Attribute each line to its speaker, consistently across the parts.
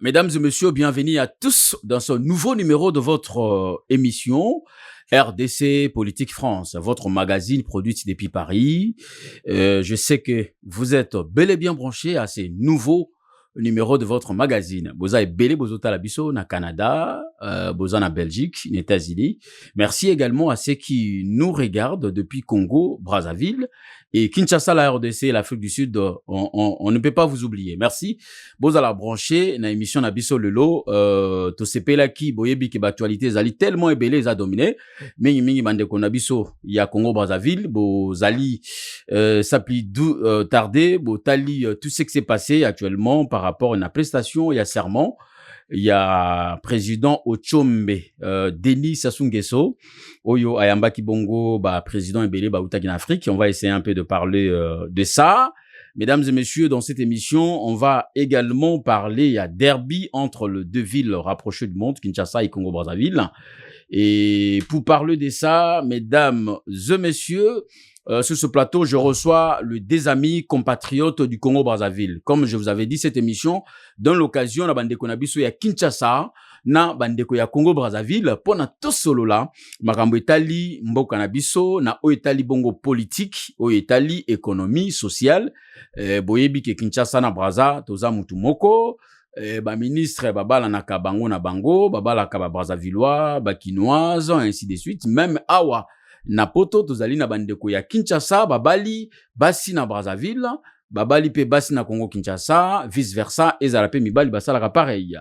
Speaker 1: Mesdames et messieurs, bienvenue à tous dans ce nouveau numéro de votre émission RDC Politique France, votre magazine produit depuis Paris. Je sais que vous êtes bel et bien branchés à ces nouveaux numéros de votre magazine. Vous avez belé bozota la biso na Canada, boza na Belgique, aux États-Unis. Merci également à ceux qui nous regardent depuis Congo, Brazzaville et Kinshasa, la RDC, l'Afrique du Sud. On ne peut pas vous oublier. Merci. Boza la branché na émission na biso lelo. To sepela ki boyebi ke actualité zali tellement ébélé za dominé. Mingi mingi bande ko na biso ya Congo Brazzaville. Bo zali s'appli tardé. Bo tali tout ce qui s'est passé actuellement par rapport à une prestation, il y a serment, il y a président Ochombe, Denis Sassou Nguesso, Oyo Ayamba Kibongo, président Ebele Baoutaki en Afrique. On va essayer un peu de parler de ça. Mesdames et messieurs, dans cette émission, on va également parler, il y a derby entre les deux villes rapprochées du monde, Kinshasa et Congo-Brazzaville. Et pour parler de ça, mesdames et messieurs, sur ce plateau, je reçois des amis compatriotes du Congo-Brazzaville. Comme je vous avais dit, cette émission donne l'occasion à Bandeko Nabiso ya Kinshasa, na Bandeko ya Congo-Brazzaville, pour na tout solo là, makambo etali mboka nabiso, na o etali bongo politique, o etali économie sociale, boyebi ke Kinshasa na Brazza, toza mutu moko, ministre babala na kabango na bango, babala ka ba Brazzavillois, ba Kinoise, ainsi de suite, même awa na poto tozali na bandeko ya Kinshasa babali basi na Brazzaville babali pe basi na Congo Kinshasa vice versa ezala pe mibali basalaka pareil.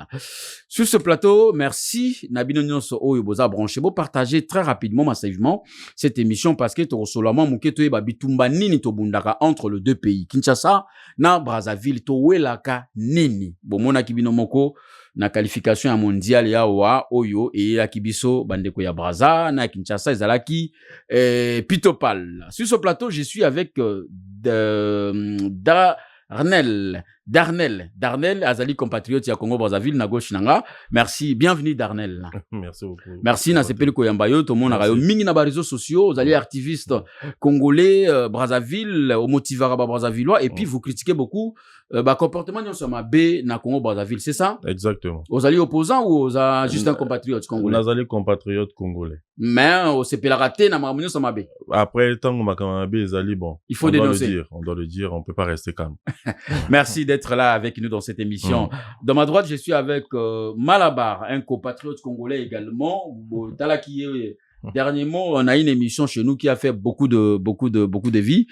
Speaker 1: Sur ce plateau, merci na bino nyonso oyo boza branché bo partager très rapidement massivement cette émission parce que to solama muke to ba bitumba nini to bundaka entre les deux pays Kinshasa na Brazzaville to welaka nini bomona kibino moko na qualification ya mondial ya wa oyo et ya kibiso bandeko ya Brazza na Kinshasa ezalaki pitopal. Sur ce plateau, je suis avec Darnel Azali compatriote ya Congo Brazzaville na gauche nanga. Merci, bienvenue Darnel.
Speaker 2: Merci beaucoup.
Speaker 1: Merci na sepeli ko yambayo to mona rayo mingi na ba réseaux sociaux, vous allez activiste congolais Brazzaville, au motivera ba Brazzavillois et puis vous critiquez beaucoup comportement nyonso mabe na Congo Brazzaville, c'est ça?
Speaker 2: Exactement.
Speaker 1: Vous allez opposant ou vous allez juste un compatriote congolais?
Speaker 2: Vous allez compatriote congolais.
Speaker 1: Mais au sepela raté na mamunyo so mabe.
Speaker 2: Après tant que makambe ezali bon.
Speaker 1: Il faut dénoncer.
Speaker 2: On doit le dire, on peut pas rester calme.
Speaker 1: Merci d'être là avec nous dans cette émission. Dans ma droite, je suis avec Malabar, un compatriote congolais également. Dernièrement, on a une émission chez nous qui a fait beaucoup de vie.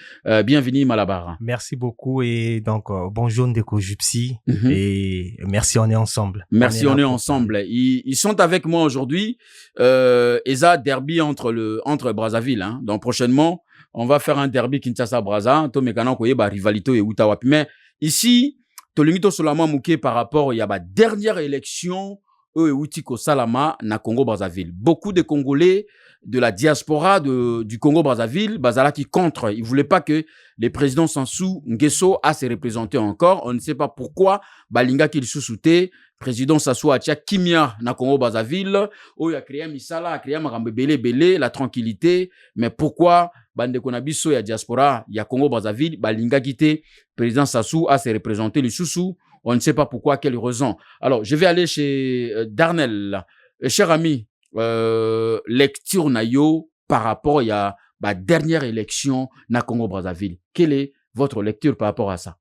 Speaker 1: Bienvenue Malabar.
Speaker 3: Merci beaucoup et donc bonjour Ndeko Jupsi et merci, on est ensemble.
Speaker 1: Merci, on est ensemble. Ils sont avec moi aujourd'hui. Eza derby entre Brazzaville. Hein. Donc prochainement, on va faire un derby Kinshasa-Brazza. To mekana koye ba rivalité et utawapi. Mais ici, tolingi to solama muke par rapport il y a ba dernière élection Outiko Salama na Congo-Brazzaville. Beaucoup de Congolais de la diaspora du Congo-Brazzaville, Bazala qui contre. Ils voulaient pas que le président Sassou Nguesso a se représenter encore. On ne sait pas pourquoi. Balinga qu'il sous-souté. Président Sassou Atia Kimia na Congo-Brazzaville. Il a créé Misala, a créé Marambe Belé, la tranquillité. Mais pourquoi Bande Konabiso ya diaspora, ya Congo-Brazzaville, Balinga quitté. Président Sassou a se représenter le sous-sous. On ne sait pas pourquoi, quelle raison. Alors, je vais aller chez Darnel. Cher ami, lecture nayo par rapport à la dernière élection na Congo-Brazzaville. Quelle est votre lecture par rapport à ça?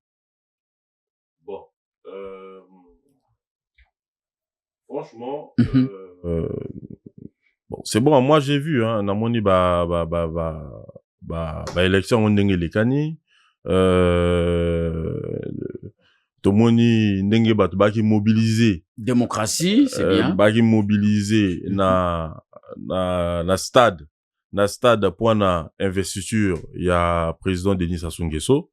Speaker 2: Bon, franchement, bon, c'est bon. Moi, j'ai vu, hein, namoni élection ndenge lekani. Tomoni ndenge batu baki mobiliser
Speaker 1: démocratie, c'est bien.
Speaker 2: Baki mobiliser na stade pour na investiture ya président Denis Sassou Nguesso.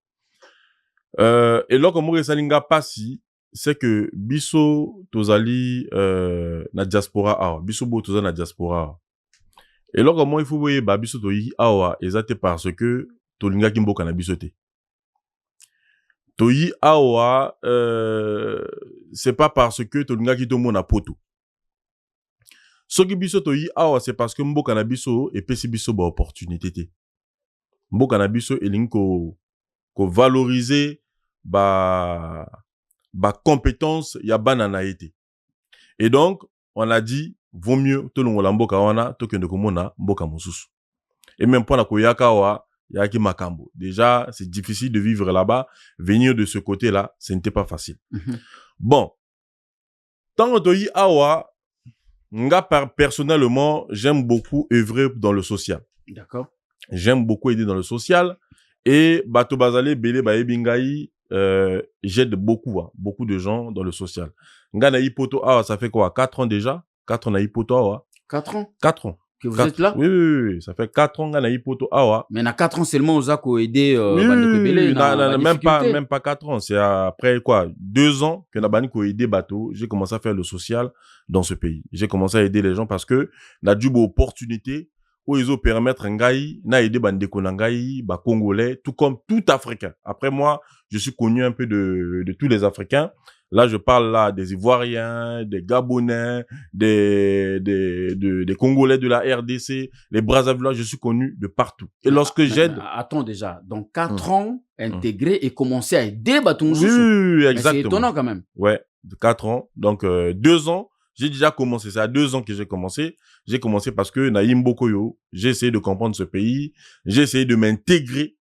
Speaker 2: Et là comme salinga passi, c'est que biso tozali na diaspora biso bo tozali na diaspora. Et là comment il faut voyer biso to yi awa ezate parce que tolinga kimboka na biso te. Toyi awa, c'est pas parce que tolinga ki to mona poto. Soki biso toyi awa, c'est parce que mboka na biso et pesi biso ba opportunité te. Mboka na biso elingi ko valoriser ba compétence ya banana été. Et donc, on a dit, vaut mieux tout le monde mboka wana, tout que de komona mboka mususu. Et même pour la koyaka wa, yaki makambo. Déjà, c'est difficile de vivre là-bas. Venir de ce côté-là, ce n'était pas facile. Bon. Tant que yi awa, personnellement, j'aime beaucoup œuvrer dans le social.
Speaker 1: D'accord.
Speaker 2: J'aime beaucoup aider dans le social. Et Bato Bazale, Bele, Bae Bingaï, j'aide beaucoup, hein, beaucoup de gens dans le social. Nga na Ipoto Awa, ça fait quoi? 4 ans déjà? 4 ans na Ipoto Awa.
Speaker 1: 4 ans?
Speaker 2: 4 ans.
Speaker 1: Que vous êtes là?
Speaker 2: Oui. Ça fait 4 ans nga na Ipoto Awa.
Speaker 1: Mais na 4 ans seulement, aux a aidé,
Speaker 2: même pas 4 ans. C'est après quoi? 2 ans que na bani ko aidé Bato. J'ai commencé à faire le social dans ce pays. J'ai commencé à aider les gens parce que na dû opportunité où ils ont permettre ngai na aider bandeko ngai ba congolais tout comme tout africain. Après moi, je suis connu un peu de tous les africains. Là, je parle là des Ivoiriens, des Gabonais, des Congolais de la RDC, les Brazzavillois, je suis connu de partout. Et lorsque j'aide...
Speaker 1: Attends déjà, donc 4 ans intégré et commencer à aider Baton
Speaker 2: Oui, exactement.
Speaker 1: C'est étonnant quand même.
Speaker 2: Ouais, 4 ans. Donc 2 ans, j'ai déjà commencé. C'est à 2 ans que j'ai commencé. J'ai commencé parce que Naïm Bokoyo, j'ai essayé de comprendre ce pays, j'ai essayé de m'intégrer.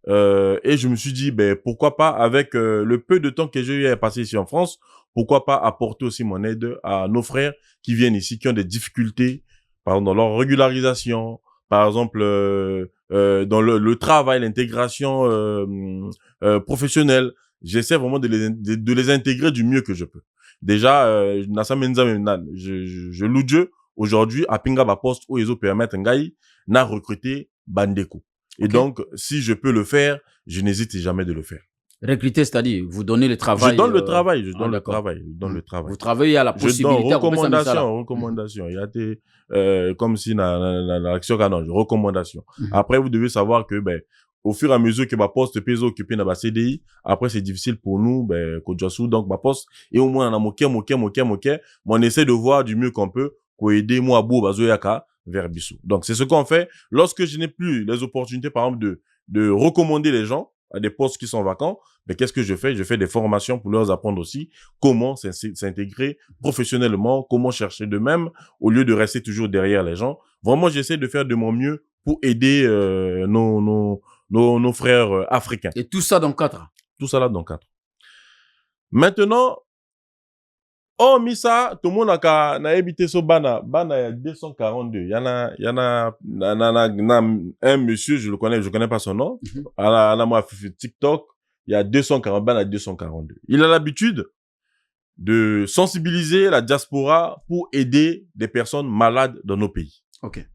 Speaker 2: Et je me suis dit, ben, pourquoi pas, avec le peu de temps que j'ai eu à passer ici en France, pourquoi pas apporter aussi mon aide à nos frères qui viennent ici, qui ont des difficultés, par exemple, dans leur régularisation, par exemple, dans le travail, l'intégration professionnelle. J'essaie vraiment de les intégrer du mieux que je peux. Déjà, je loue Dieu. Aujourd'hui, à Pinga Post, où ils ont permis n'a recruté Bandeko. Et donc, si je peux le faire, je n'hésite jamais de le faire.
Speaker 1: Recruter, c'est-à-dire, vous donnez le travail.
Speaker 2: Je donne le travail, je donne le travail.
Speaker 1: Vous travaillez à la possibilité.
Speaker 2: Je donne recommandation. Il y a des, comme si l'action canon, recommandation. Après, vous devez savoir que, ben, au fur et à mesure que ma poste peut occuper dans CDI, après, c'est difficile pour nous, ben, donc, ma poste, et au moins, on a moqué, mais on essaie de voir du mieux qu'on peut, pour aider moi à bout, bazoyaka, vers Bissou. Donc, c'est ce qu'on fait. Lorsque je n'ai plus les opportunités, par exemple, de recommander les gens à des postes qui sont vacants, mais qu'est-ce que je fais? Je fais des formations pour leur apprendre aussi comment s'intégrer professionnellement, comment chercher d'eux-mêmes, au lieu de rester toujours derrière les gens. Vraiment, j'essaie de faire de mon mieux pour aider nos frères africains.
Speaker 1: Et tout ça dans 4 ans?
Speaker 2: Tout ça là dans 4 ans. Maintenant, oh, Misa, tout le monde a habité sur Bana. Bana, il y a 242. Il y en a un monsieur, je connais pas son nom. À la moi, TikTok, il y a 240, Bana 242. Il a l'habitude de sensibiliser la diaspora pour aider des personnes malades dans nos pays.
Speaker 1: Ok.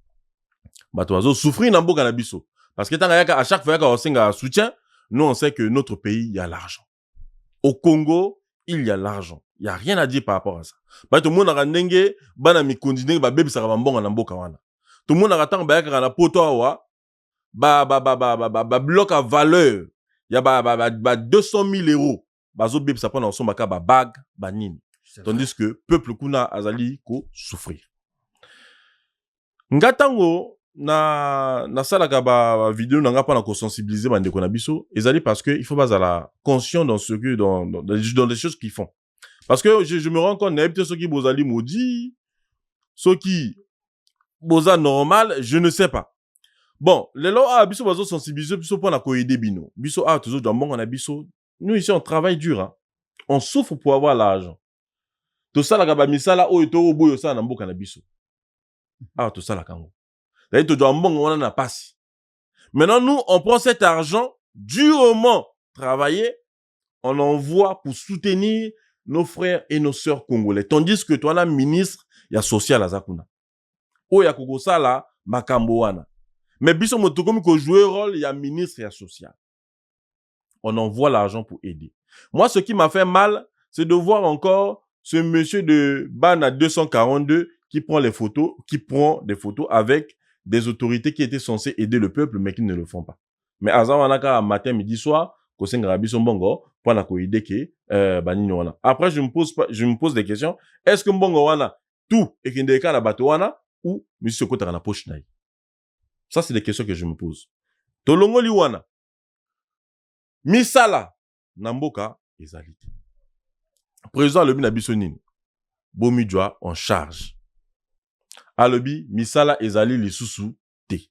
Speaker 2: Bah, toi, souffrir dans beaucoup d'habisso. Parce que à chaque fois qu'on signe un soutien, nous, on sait que notre pays, il y a l'argent. Au Congo, il y a l'argent. Il y a rien à dire par rapport à ça. Bah, tout le monde a renengé, bana mi kondine, ba bébé ça va bon en amboka wana. Tout le monde a ratang ba yaka na poto awa, ba bloc à valeur. Il y a 200 000 euros. Ba zo bébé ça prend dans son baka ba bag, ba nini. Tandis que peuple kuna azali ko souffrir. Ngatango na salaka ba vidéo nanga pa na ko sensibiliser ba ndeko na biso, ezali parce que il faut pas ala conscient dans ce que dans les choses qu'ils font. Parce que je me rends compte, peut-être ceux qui bozali maudit, ceux qui boza normal, je ne sais pas. Bon, les lois à biso bazo sensibiliser biso pour na ko aider bino. Biso a toujours dans bon on a biso. Nous ici on travaille dur hein. On souffre pour avoir l'argent. Tout ça la ka ba misala o eto o boyo ça na mboka na biso. Ah tout ça la kango. D'ailleurs tout dans bon on en a pas si. Maintenant nous on prend cet argent durement travaillé, on envoie pour soutenir nos frères et nos sœurs congolais. Tandis que toi, la ministre, il y a social à Zakuna. Ou il y a Kokosala, Makambo wana. Mais biso motokomi ko jouer rôle, il y a ministre, il y a social. On envoie l'argent pour aider. Moi, ce qui m'a fait mal, c'est de voir encore ce monsieur de Bana 242 qui prend des photos avec des autorités qui étaient censées aider le peuple, mais qui ne le font pas. Mais Azawanaka, matin, midi, soir, pour la coïdé que banini wana. Après je me pose des questions. Est-ce que mbongo wana tout et qu'il ndeka na bato wana ou monsieur kota na poche naï? Ça c'est des questions que je me pose. Tolongoli wana misala na mboka ezali. président alobi na biso nini bomijwa en charge alobi misala ezali lisusu te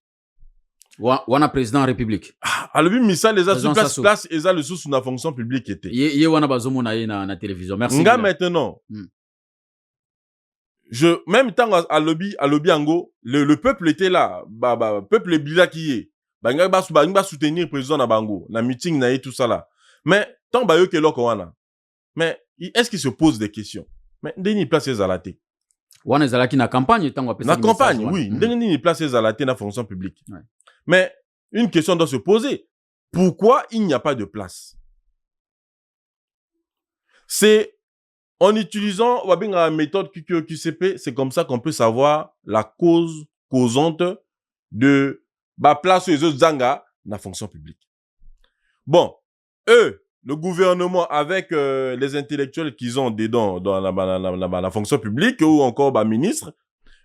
Speaker 1: wana président république
Speaker 2: alobi misala eza sur place eza lisusu na fonction publique te
Speaker 1: ye wana bazomona ye na télévision merci
Speaker 2: nga maintenant même temps alobi yango le peuple était là peuple bilaki ye ba soutenir président na bango na meeting na ye tout ça là mais tant ba yo ke loko wana mais est-ce qu'il se pose des questions mais ndeni place ezalate
Speaker 1: wana ezalaki na campagne tango apesa
Speaker 2: na campagne oui ndeni place ezalate na fonction publique mais une question doit se poser pourquoi il n'y a pas de place c'est en utilisant la méthode QCP, c'est comme ça qu'on peut savoir la cause causante de la place aux autres zanga dans la fonction publique. Bon, eux, le gouvernement avec les intellectuels qu'ils ont dedans dans la fonction publique ou encore le ministre,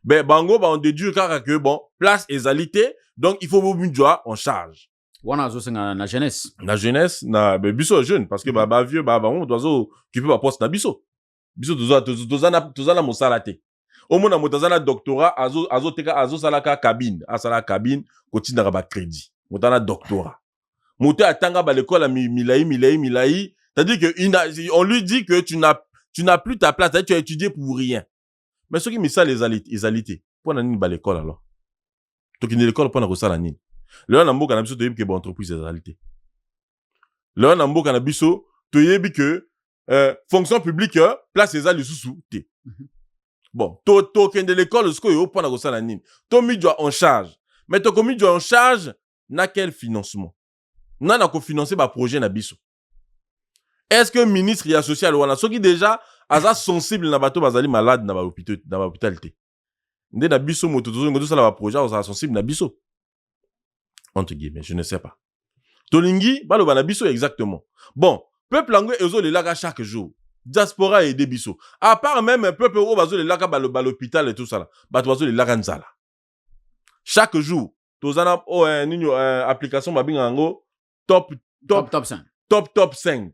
Speaker 2: ben bango on déduit que bon, place égalité, donc il faut vous mettre en charge.
Speaker 1: Wana zo senga na jeunesse.
Speaker 2: La jeunesse na biso jeune parce que vieux on doit occuper ba poste na biso. Biso tozana mosala te. Omona motazana doctorat azo salaka cabine, asala cabine kotinda ba crédit. Motana doctorat. Moté atanga ba l'école à milai, c'est-à-dire que on lui dit que tu n'as plus ta place, tu as étudié pour rien. Mais ce qui me ça les alité. Pour na nini ba l'école alors. To ki l'école pour na ko sala nini. Le na mboka na biso to yebi ke ba entreprise alité. Le na mboka na biso to yebi que fonction publique place ezali sous te. Bon, to kende l'école ce que yo pona ko sala nini. To mi doit en charge. Mais to komi doit en charge na quel financement? Na ko financer ba projet na biso. Est-ce que ministre ya social wana soki déjà aza sensible na bato bazali malade na ba hôpital te. Nde na biso moto to sala ba projet aza sensible na biso. Entre guillemets, je ne sais pas. Tolingi balo bana biso exactement. Bon, peuple anglais ezo le laga chaque jour. Diaspora et des biso. À part même peuple au bazo le laga ba l'hôpital et tout ça là. Bato bazo le laga nzala. Chaque jour, tozana application babinga ngo top
Speaker 1: 5.
Speaker 2: Top 5.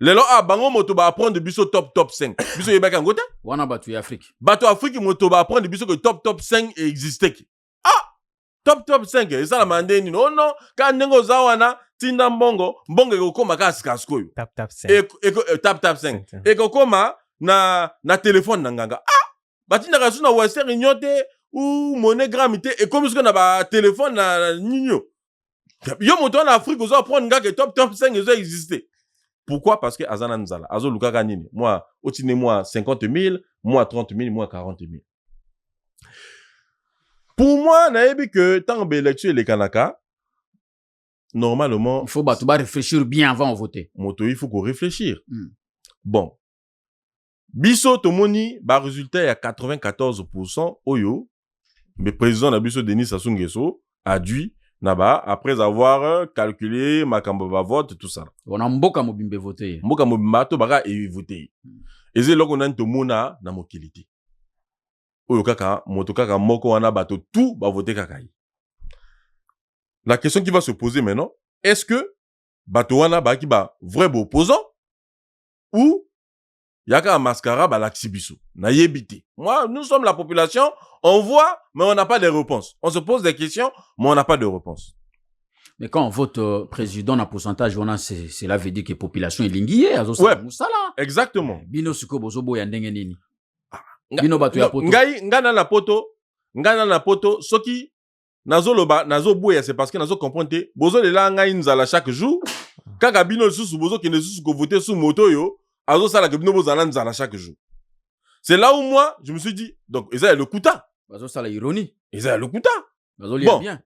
Speaker 2: Lelo bango moto ba apprendre de biso top 5. Biso yebaka ngote?
Speaker 1: Wana batu ya Afrique.
Speaker 2: Batu Afrique moto ba apprendre de biso que top 5 existait. Top 5 et ça la mandeni non quand nengo zawana tinda mbongo ekokoma ka skaskoyo
Speaker 3: top 5
Speaker 2: top 5 ekokoma na téléphone na nganga batinda ka suna western nyote ou monogramme te et comme ce qu'on a ba téléphone na ninyo yo moto na Afrique ozo prendre nga que top 5 ezo exister. Pourquoi? Parce que azana nzala azo lukaka nini moi otine moi 50 000 moi 30 000 moi 40 000. Pour moi, naebi que tant que l'élection les Kanaka, normalement,
Speaker 1: il faut réfléchir bien avant de voter.
Speaker 2: Moto, il faut qu'on réfléchisse. Bon, biso tomoni, résultat à 94% oyo, le président na biso Denis Sassou Nguesso a dû naba après avoir calculé makambo ba vote tout ça.
Speaker 1: On a mboka mobimbe voter.
Speaker 2: Mboka mobimba to baka et voter. Et c'est là qu'on a tomona na mokilité. Oyo kaka moto kaka moko wana bato tout ba voter kaka. La question qui va se poser maintenant, est-ce que bato wana ba ki ba vrai bo opposant ou yaka mascara ba laxibiso na yebité. Moi, nous sommes la population, on voit mais on n'a pas de réponse. On se pose des questions mais on n'a pas de réponse.
Speaker 1: Mais quand on vote président na pourcentage on a cela veut dire que population est linguier azo
Speaker 2: ouais,
Speaker 1: musala.
Speaker 2: Exactement.
Speaker 1: Bino suko bozo boya ndenge nini.
Speaker 2: Ngana na poto soki nazo boya c'est parce que nazo comprendre bozo le la ngai nzala chaque jour kaka bino susu bozo kende susu ko voter sous moto yo azo sala que bino bozo nzala chaque jour. C'est là où moi je me suis dit donc ça le kuta
Speaker 1: bazo sala ironie
Speaker 2: ça le kuta
Speaker 1: bazo lire bien.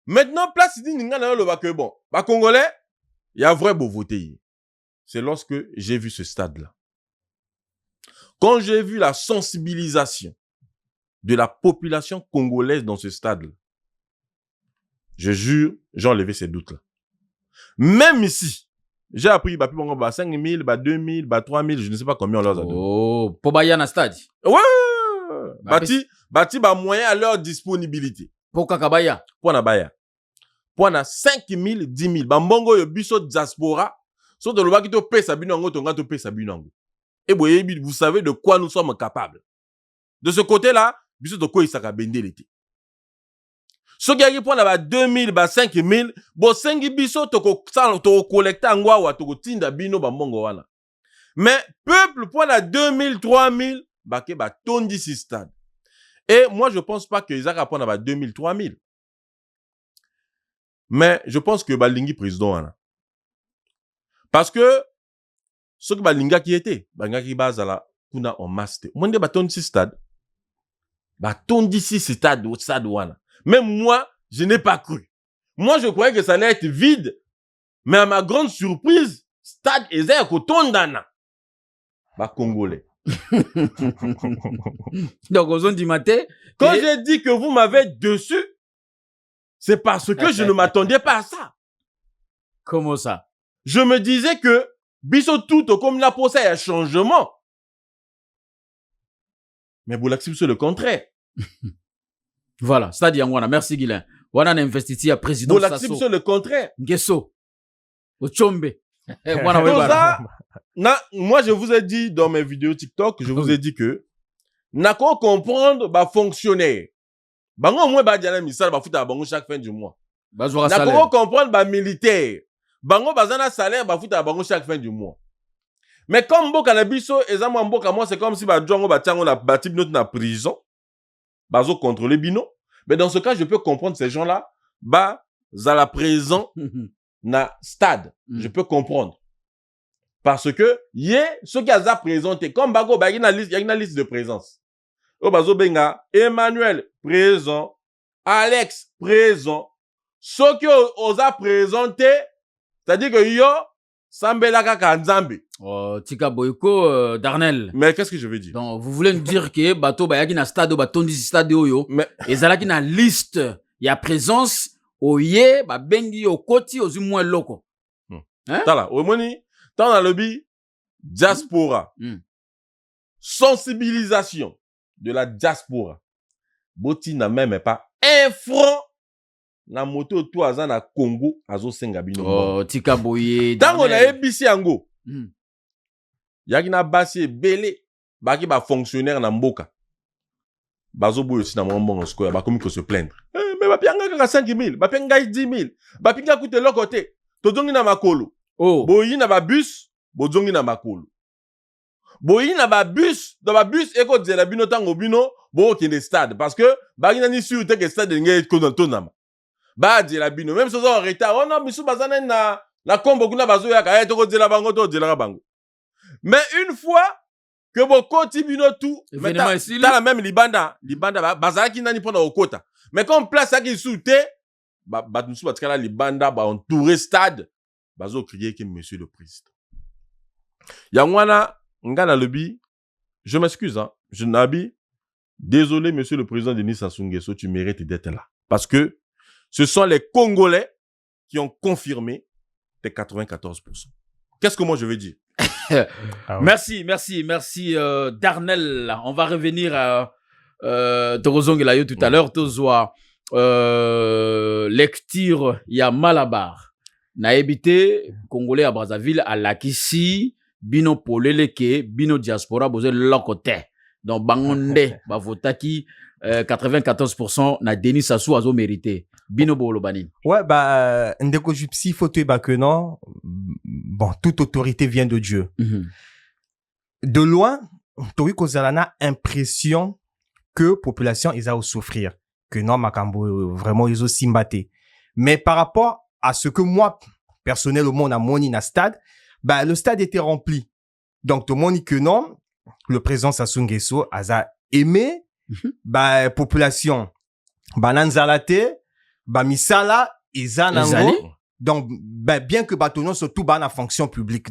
Speaker 2: Maintenant place dit ngana le ba que bon ba congolais il y a vrai beau voter. C'est lorsque j'ai vu ce stade là. Quand j'ai vu la sensibilisation de la population congolaise dans ce stade-là, je jure, j'ai enlevé ces doutes-là. Même ici, j'ai appris, 5 000, 2 000, 3 000, je ne sais pas combien on leur a donné.
Speaker 1: Oh, pour Baya na stade.
Speaker 2: Ouais! Bati, moyen à leur disponibilité.
Speaker 1: Pour Kakabaya.
Speaker 2: Pour na Baya. Pour na 5 000, 10 000. Mbongo yo biso diaspora, So de l'obaki to pe sabinango, tonga to pe sabinango. Et vous savez de quoi nous sommes capables. De ce côté-là, biso de quoi il s'aka bende l'été. So qui a prendre ba 2000, ba 5000, bo sengi biso to collecter angwa wa to tinda bino ba mongo wana. Mais peuple pour la 2000, 3000, ba ke ba tondi si stade. Et moi je pense pas que Isaac a prendre ba 2000, 3000. Mais je pense que ba lingi président wana. Parce que ce que ba linga qui était, ba linga qui bazala kuna en master. Monde ba tondi si stade. Ba tondi si stade au stade wana. Même moi, je n'ai pas cru. Moi, je croyais que ça allait être vide. Mais à ma grande surprise, stade Ezaïa Kotondana. Bah, Congolais.
Speaker 1: Donc, aux zones du matin.
Speaker 2: Quand j'ai dit que vous m'avez dessus, c'est parce que je ne m'attendais pas à ça.
Speaker 1: Comment ça?
Speaker 2: Je me disais que, biso tout, comme la pour ça, il y a changement. Mais Boulaxim, c'est le contraire.
Speaker 1: Voilà, c'est-à-dire, merci Guilain. Wana na investiti ya président
Speaker 2: Sasso. C'est le contraire.
Speaker 1: Ngeso. Ochombe.
Speaker 2: Moi, je vous ai dit dans mes vidéos TikTok, je vous ai dit que, nako comprendre, bah, fonctionnaire. Bango, moi, bah, diana misal, bah, fouta bango chaque fin du mois. Nako comprendre, bah, militaire. Bango, bah, zana salaire, bah, fouta bango chaque fin du mois. Mais comme Mboka na biso, ezama Mboka, moi, c'est comme si, bah, Djongo, bah, tiango, la bâti, notre na prison. Bazo contrôler bino. Mais dans ce cas, je peux comprendre ces gens-là. Bah, à la présent, na stade. Je peux comprendre. Parce que, ceux qui ont présenté, comme Bago, bah, il y a une liste de présence. Oh, bazo benga, Emmanuel, présent. Alex, présent. Ceux qui ont présenté, c'est-à-dire que yo, Sambela Kaka Nzambe.
Speaker 1: Tika Boyko, Darnel.
Speaker 2: Mais qu'est-ce que je veux dire?
Speaker 1: Donc, vous voulez nous dire que bateau bayaki na stade batondi stade yo.
Speaker 2: Mais
Speaker 1: et zalaki na liste, il y a présence oye ba bengi au koti aux moins loko.
Speaker 2: Hein? Tala, au moni, dans le lobby diaspora. Sensibilisation de la diaspora. Boti n'a même pas un franc na moto to aza na Congo azo senga bino.
Speaker 1: Tika boye.
Speaker 2: Tango na ebisi yango. Yaki na basi belé baki ba fonctionnaire na mboka. Bazo boyo si na mbongo square ba komi ko se plaindre. Mais ba pianga ka 5000, ba pianga 10000. Ba pinga coûte l'autre côté. Tozongi na makolo. Boyi na ba bus, bozongi na makolo. Boyi na ba bus, dans ba bus eko dela bino tango bino, bo kende stade parce que ba gina ni sûr que stade ngé ko dans tonama. Ba dela bino même si on en retard. Oh non, bisu bazana na kombo kuna bazo ya ka to ko dela bango to dela bango. Mais une fois que vos côtés bino tout, mais t'as la même libanda bazaki nani pendant au quota. Mais comme place qui souté, bah nous sommes la libanda ba entouré stade, bazo crier que monsieur le président. Yangwana ngana lebi, je m'excuse hein, je n'habi. Désolé monsieur le président Denis Sassou Nguesso, tu mérites d'être là parce que ce sont les Congolais qui ont confirmé tes 94%. Qu'est-ce que moi je veux dire?
Speaker 1: Merci, Darnel. On va revenir à Torozongelayo tout à l'heure. Tozwa lecture ya Malabar. Na ebité Congolais à Brazzaville à Lakisi, bino poleleke, bino diaspora boze lokote. Donc bangonde ba votaki 94% na Denis Sassou azo mérité. Bino Bolobani.
Speaker 3: Ouais, bah, Ndeko Jupsi, faut te que non. Bon, toute autorité vient de Dieu. De loin, Tori Kozalana impression que population, ils ont souffrir. Que non, Makambo, vraiment, ils ont simbaté. Mais par rapport à ce que moi, personnellement, on a moni na stade, bah, le stade était rempli. Donc, tout le monde dit que non, le président Sassou Nguesso a aimé, bah, population, bah, nanzalate, bah, misala, izanango. Donc, bah, bien que batonon surtout bah, la fonction publique,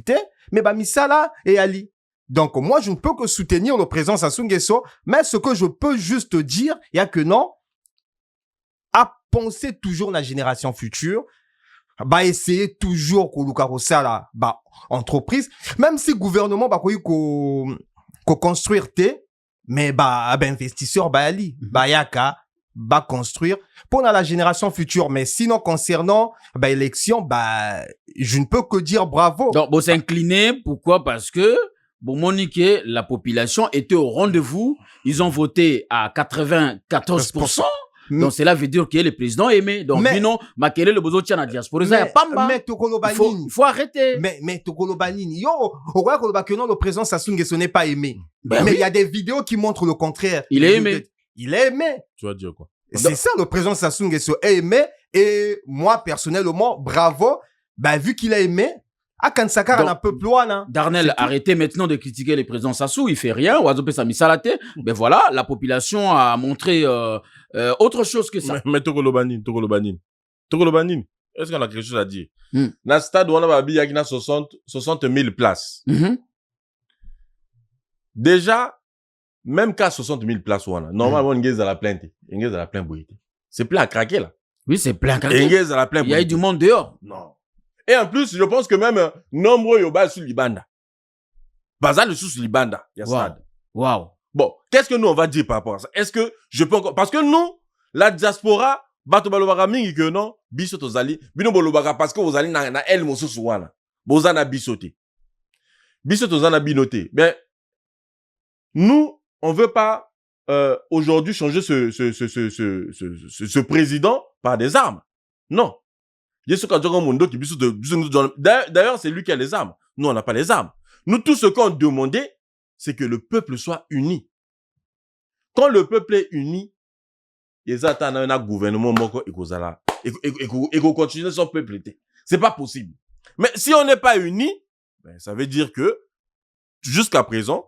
Speaker 3: mais bah, misala et ali. Donc, moi, je ne peux que soutenir le président Sassou Nguesso, mais ce que je peux juste dire, il y a que non, à penser toujours la génération future, bah, essayer toujours que la bah, entreprise, même si le gouvernement, bah, construire mais, bah, investisseur, bah, ali, bah, yaka, va construire pour la génération future. Mais sinon, concernant l'élection, je ne peux que dire bravo.
Speaker 1: Donc, bon, s'incliner, pourquoi? Parce que, bon, Monique, la population était au rendez-vous. Ils ont voté à 94%. Donc, cela veut dire que le président aimé. Donc, sinon, Makele le bozo tient la diaspora.
Speaker 3: Mais
Speaker 1: il faut arrêter.
Speaker 3: Mais Tokolo Banini, le président Sassou Nguesso n'est pas aimé.
Speaker 1: Ben
Speaker 3: mais
Speaker 1: oui.
Speaker 3: il y a des vidéos qui montrent le contraire.
Speaker 1: Il est aimé.
Speaker 3: Il est aimé.
Speaker 2: Tu vas dire quoi?
Speaker 3: C'est ça, le président Sassou Nguesso est aimé. Et moi, personnellement, bravo. Vu qu'il est aimé, à Kansakar, on a un peu plus loin.
Speaker 1: Darnel, arrêtez maintenant de critiquer le président Sassou. Il fait rien. Ouazope Samisalate. Ben voilà, la population a montré autre chose que ça.
Speaker 2: Mais Tokolo Banine. Est-ce qu'on a quelque chose à dire? Dans le stade où on a 60 000 places. Déjà, même qu'à 60 000 places, normalement, on est à la plainte. On est à la plainte. C'est plein à craquer, là.
Speaker 1: Oui, c'est plein à craquer.
Speaker 2: Il
Speaker 1: y a eu du monde dehors.
Speaker 2: Non. Et en plus, je pense que même nombreux yoba sur Libanda. Bazal sur Libanda. Il y a stade.
Speaker 1: Wow.
Speaker 2: Bon, qu'est-ce que nous on va dire par rapport à ça? Est-ce que je peux encore... Parce que nous, la diaspora, bato balobaka mingi que non, biso tozali, bino bolobaka parce que vous allez na el mosusu wana. Bozana bisoté. Biso tozana binoté. Ben, nous, on veut pas aujourd'hui changer ce président par des armes. Non. D'ailleurs, c'est lui qui a les armes. Nous, on n'a pas les armes. Nous, tout ce qu'on demandait, c'est que le peuple soit uni. Quand le peuple est uni, ils attendent un gouvernement et qu'on continue son peuple. C'est pas possible. Mais si on n'est pas uni, ça veut dire que jusqu'à présent,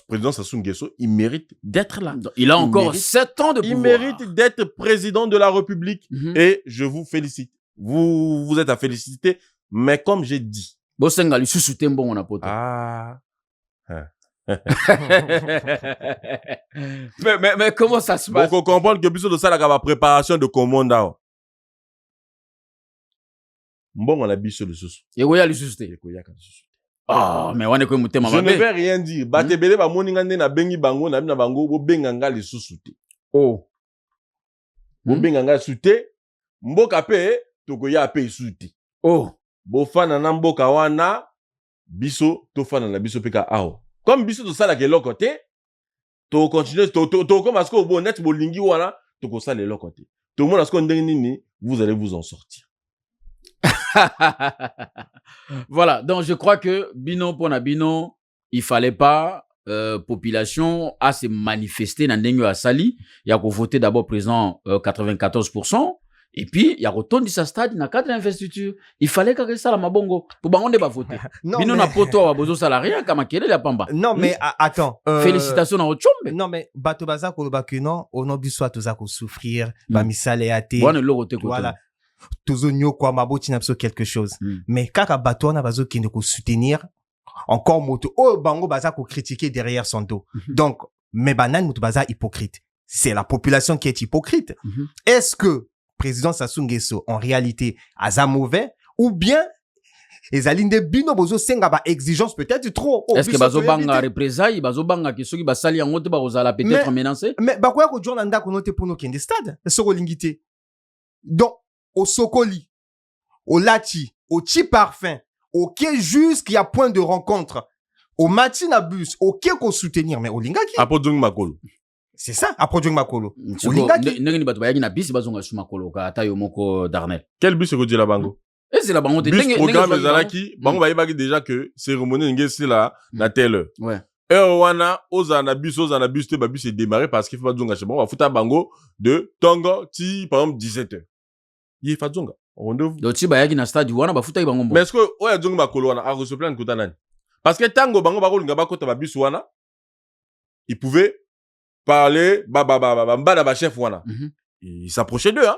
Speaker 2: président Sassou Nguesso, il mérite d'être là.
Speaker 1: Il a encore 7 ans de pouvoir.
Speaker 2: Il mérite d'être président de la République. Et je vous félicite. Vous êtes à féliciter, mais comme j'ai dit.
Speaker 1: Bosenga lui sous-souté bon on a poté.
Speaker 2: Ah.
Speaker 1: mais comment ça se passe?
Speaker 2: Donc on comprend que biso de ça la préparation de commande là. Bon on a biso de sous.
Speaker 1: Et oui, il sous-souté. Ah, mais on est comme mutema
Speaker 2: mabe. Je ne vais rien dire. Batebele ba moninga na bengi bango na bango bo benganga le sous-souté.
Speaker 1: Oh.
Speaker 2: Bo benganga souté. Mboka pe tokoya pe souté.
Speaker 1: Oh.
Speaker 2: Bofana na mboka wana biso tofana na biso peka aho. Comme biso to sala ke lokote, to continuer to comme asko bo net bo lingi wana to ko sala lokote. Tout le monde asko ndenge nini, vous allez vous en sortir.
Speaker 1: Voilà, donc je crois que Bino pona Bino, il fallait pas population à se manifester dans ndenge asali, il y a ko voter d'abord président 94%. Et puis, il y a retourné sa stade dans le cadre d'investiture. Il fallait que ça la mabongo. Pour qu'on ne pas voter. Bino na poto wa bozo salarié kama kele la pamba.
Speaker 3: Non, mais attends.
Speaker 1: Félicitations à Ochombe.
Speaker 3: Non, mais bato baza ko loba que non, au nom du soit toza ko souffrir, ba misale ate.
Speaker 1: Voilà.
Speaker 3: Tozo nyo kwa maboti na quelque chose. Mais kaka bato na bazo kende ko soutenir encore moto. Oh bango baza ko critiquer derrière son dos. Donc, mais banan moto baza hypocrite. C'est la population qui est hypocrite. Est-ce que président Sassou Nguesso, en réalité, aza mauvais, ou bien, les alinde bino bozo senga ba exigence peut-être trop.
Speaker 1: Est-ce que bazo banga représailles, bazo banga que ceux qui basali en haute barozala peut-être menacé?
Speaker 3: Mais quoi que John Nanda konote pour nos kende stade, soko lingité. Donc, au Sokoli, au Lati, au Chi Parfum, au Quai jusqu'à point de rencontre, au Matinabus, au Quai qu'on soutenir, mais au Lingaki.
Speaker 2: Apo Djong Makolo.
Speaker 3: C'est ça, après Djong Makolo.
Speaker 2: Quel bus est dit la bango?
Speaker 1: C'est la bango.
Speaker 2: Bus programme ezalaki, bango ba yebaki déjà que cérémonie ngesi là na telle heure.
Speaker 1: Ouais.
Speaker 2: Et wana ozana bus te ba bus est démarré parce qu'il faut pas djonga chez bon, on va foutre bango de Tongo ti par exemple 17h. Il fa djonga. Rendez-vous.
Speaker 1: Donc ti ba yaki na stade wana ba fouta bango.
Speaker 2: Mais est-ce que oya djonga Makolo wana a reçu plein de kota nani? Parce que tango bango ba kolinga ba kota ba bus wana, il pouvait parler mbada ba chef wana. Il s'approchait d'eux hein.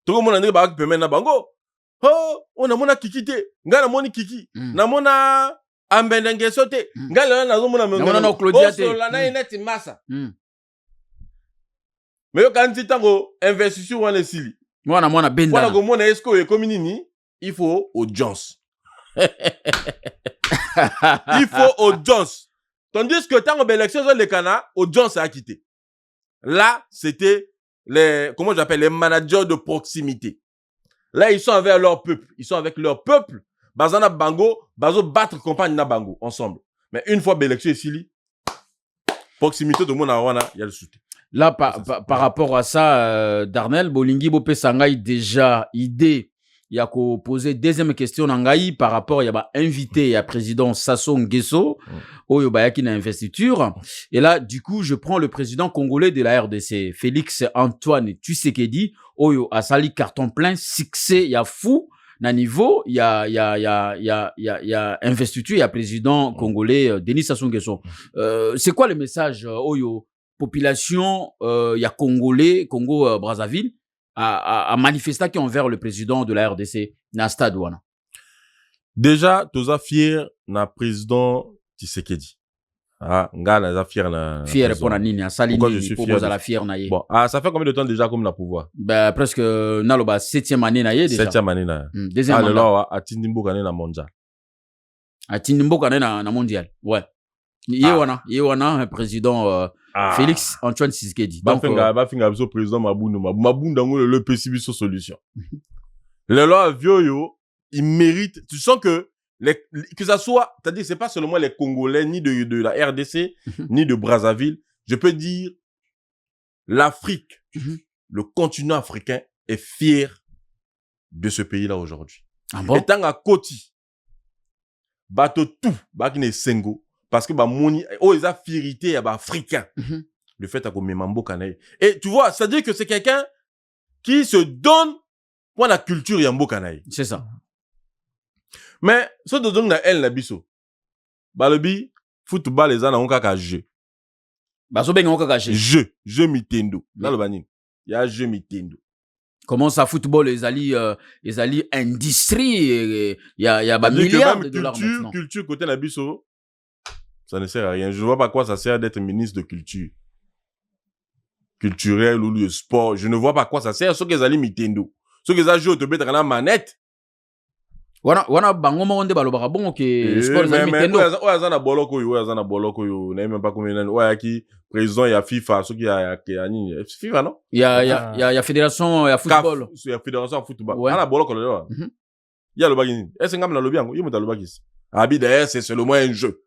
Speaker 2: Tout le monde a dit ba peut mettre na bango. Oh, on a mona kiki te. Nga na moni kiki. Na mona ambendenge sote. Nga la na zo mona menga.
Speaker 1: Na Claudia te.
Speaker 2: Oh, la na ineti massa. Mais yo kanti tango investition wana sili.
Speaker 1: Mwana mona benda.
Speaker 2: Wana go mona esko e komi nini? Il faut audience. Il faut audience. Tandis que tango l'élection zo le kana, audience a quitté. Là, c'était comment j'appelle, les managers de proximité. Là, ils sont avec leur peuple. Ils sont avec leur peuple. Bazana Bango, Bazo battre campagne na Bango, ensemble. Mais une fois l'élection ici, proximité de mon awana, il y a le soutien.
Speaker 1: Là, par rapport à ça, Darnel, Bolingi Bopé Sangai, déjà, idée, il y a qu'à poser deuxième question Nangaï par rapport, il y a invité, il y a président Sassou Nguesso, Oyo Bayaki na investiture. Et là, du coup, je prends le président congolais de la RDC, Félix Antoine Tshisekedi, Oyo Asali carton plein, succès, il y a fou. Na niveau, il y a investiture, il y a président congolais Denis Sassou Nguesso. C'est quoi le message Oyo population il y a congolais, Congo Brazzaville a manifesté qui envers le président de la RDC na stade wana.
Speaker 2: Déjà, toza fier na président Tshisekedi. Ah, ngana za fier na
Speaker 1: fier pour na nini asali
Speaker 2: ni
Speaker 1: pour la fier na ye.
Speaker 2: Bon, ça fait combien de temps déjà comme na pouvoir?
Speaker 1: Ben presque naloba 7e année na ye déjà.
Speaker 2: 7e année na.
Speaker 1: Deuxième mandat.
Speaker 2: Alors atindimbo kané na mondial.
Speaker 1: Atindimbo kané na mondial. Ouais. Ye wana président Félix Antoine Tshisekedi.
Speaker 2: Donc ba biso président Mabunda ngolo le PCB solution. Le loi Vioyo, il mérite, tu sens que que ça soit, c'est-à-dire c'est pas seulement les Congolais ni de la RDC ni de Brazzaville, je peux dire l'Afrique, le continent africain est fier de ce pays-là aujourd'hui.
Speaker 1: Ah bon?
Speaker 2: Étant à Koti, bato tout, bakine sengo, parce que ba moni, ils a fierté à ba africain. Le fait à comme mambo kanaï. Et tu vois, c'est-à-dire que c'est quelqu'un qui se donne pour la culture yambo kanaï.
Speaker 1: C'est ça.
Speaker 2: Mais ce de donc na elle na biso. Balobi football les ana onka ka jeu.
Speaker 1: Baso benga onka ka
Speaker 2: jeu mitendo. Dans le banin. Il y a jeu mitendo.
Speaker 1: Comment ça football les ali industrie il y a ba milliards de dollars maintenant.
Speaker 2: Culture côté na biso ça ne sert à rien. Je ne vois pas à quoi ça sert d'être ministre de culture. Culturel ou le sport, je ne vois pas à quoi ça sert. Ce que les mitendo. Ce que les jouent au tobé dans la manette.
Speaker 1: Wana bango monde balobaka bon que sport les mitendo.
Speaker 2: Ouais, azana boloko yo, n'a même pas combien ouais qui président ya FIFA, ce qui ya FIFA non?
Speaker 1: Il y a fédération ya football.
Speaker 2: Il y a fédération football. Ana boloko là. Il y a le bagini. Est-ce ngam na lobi yango, yimo ta lobaki. Abi d'ailleurs c'est seulement un jeu.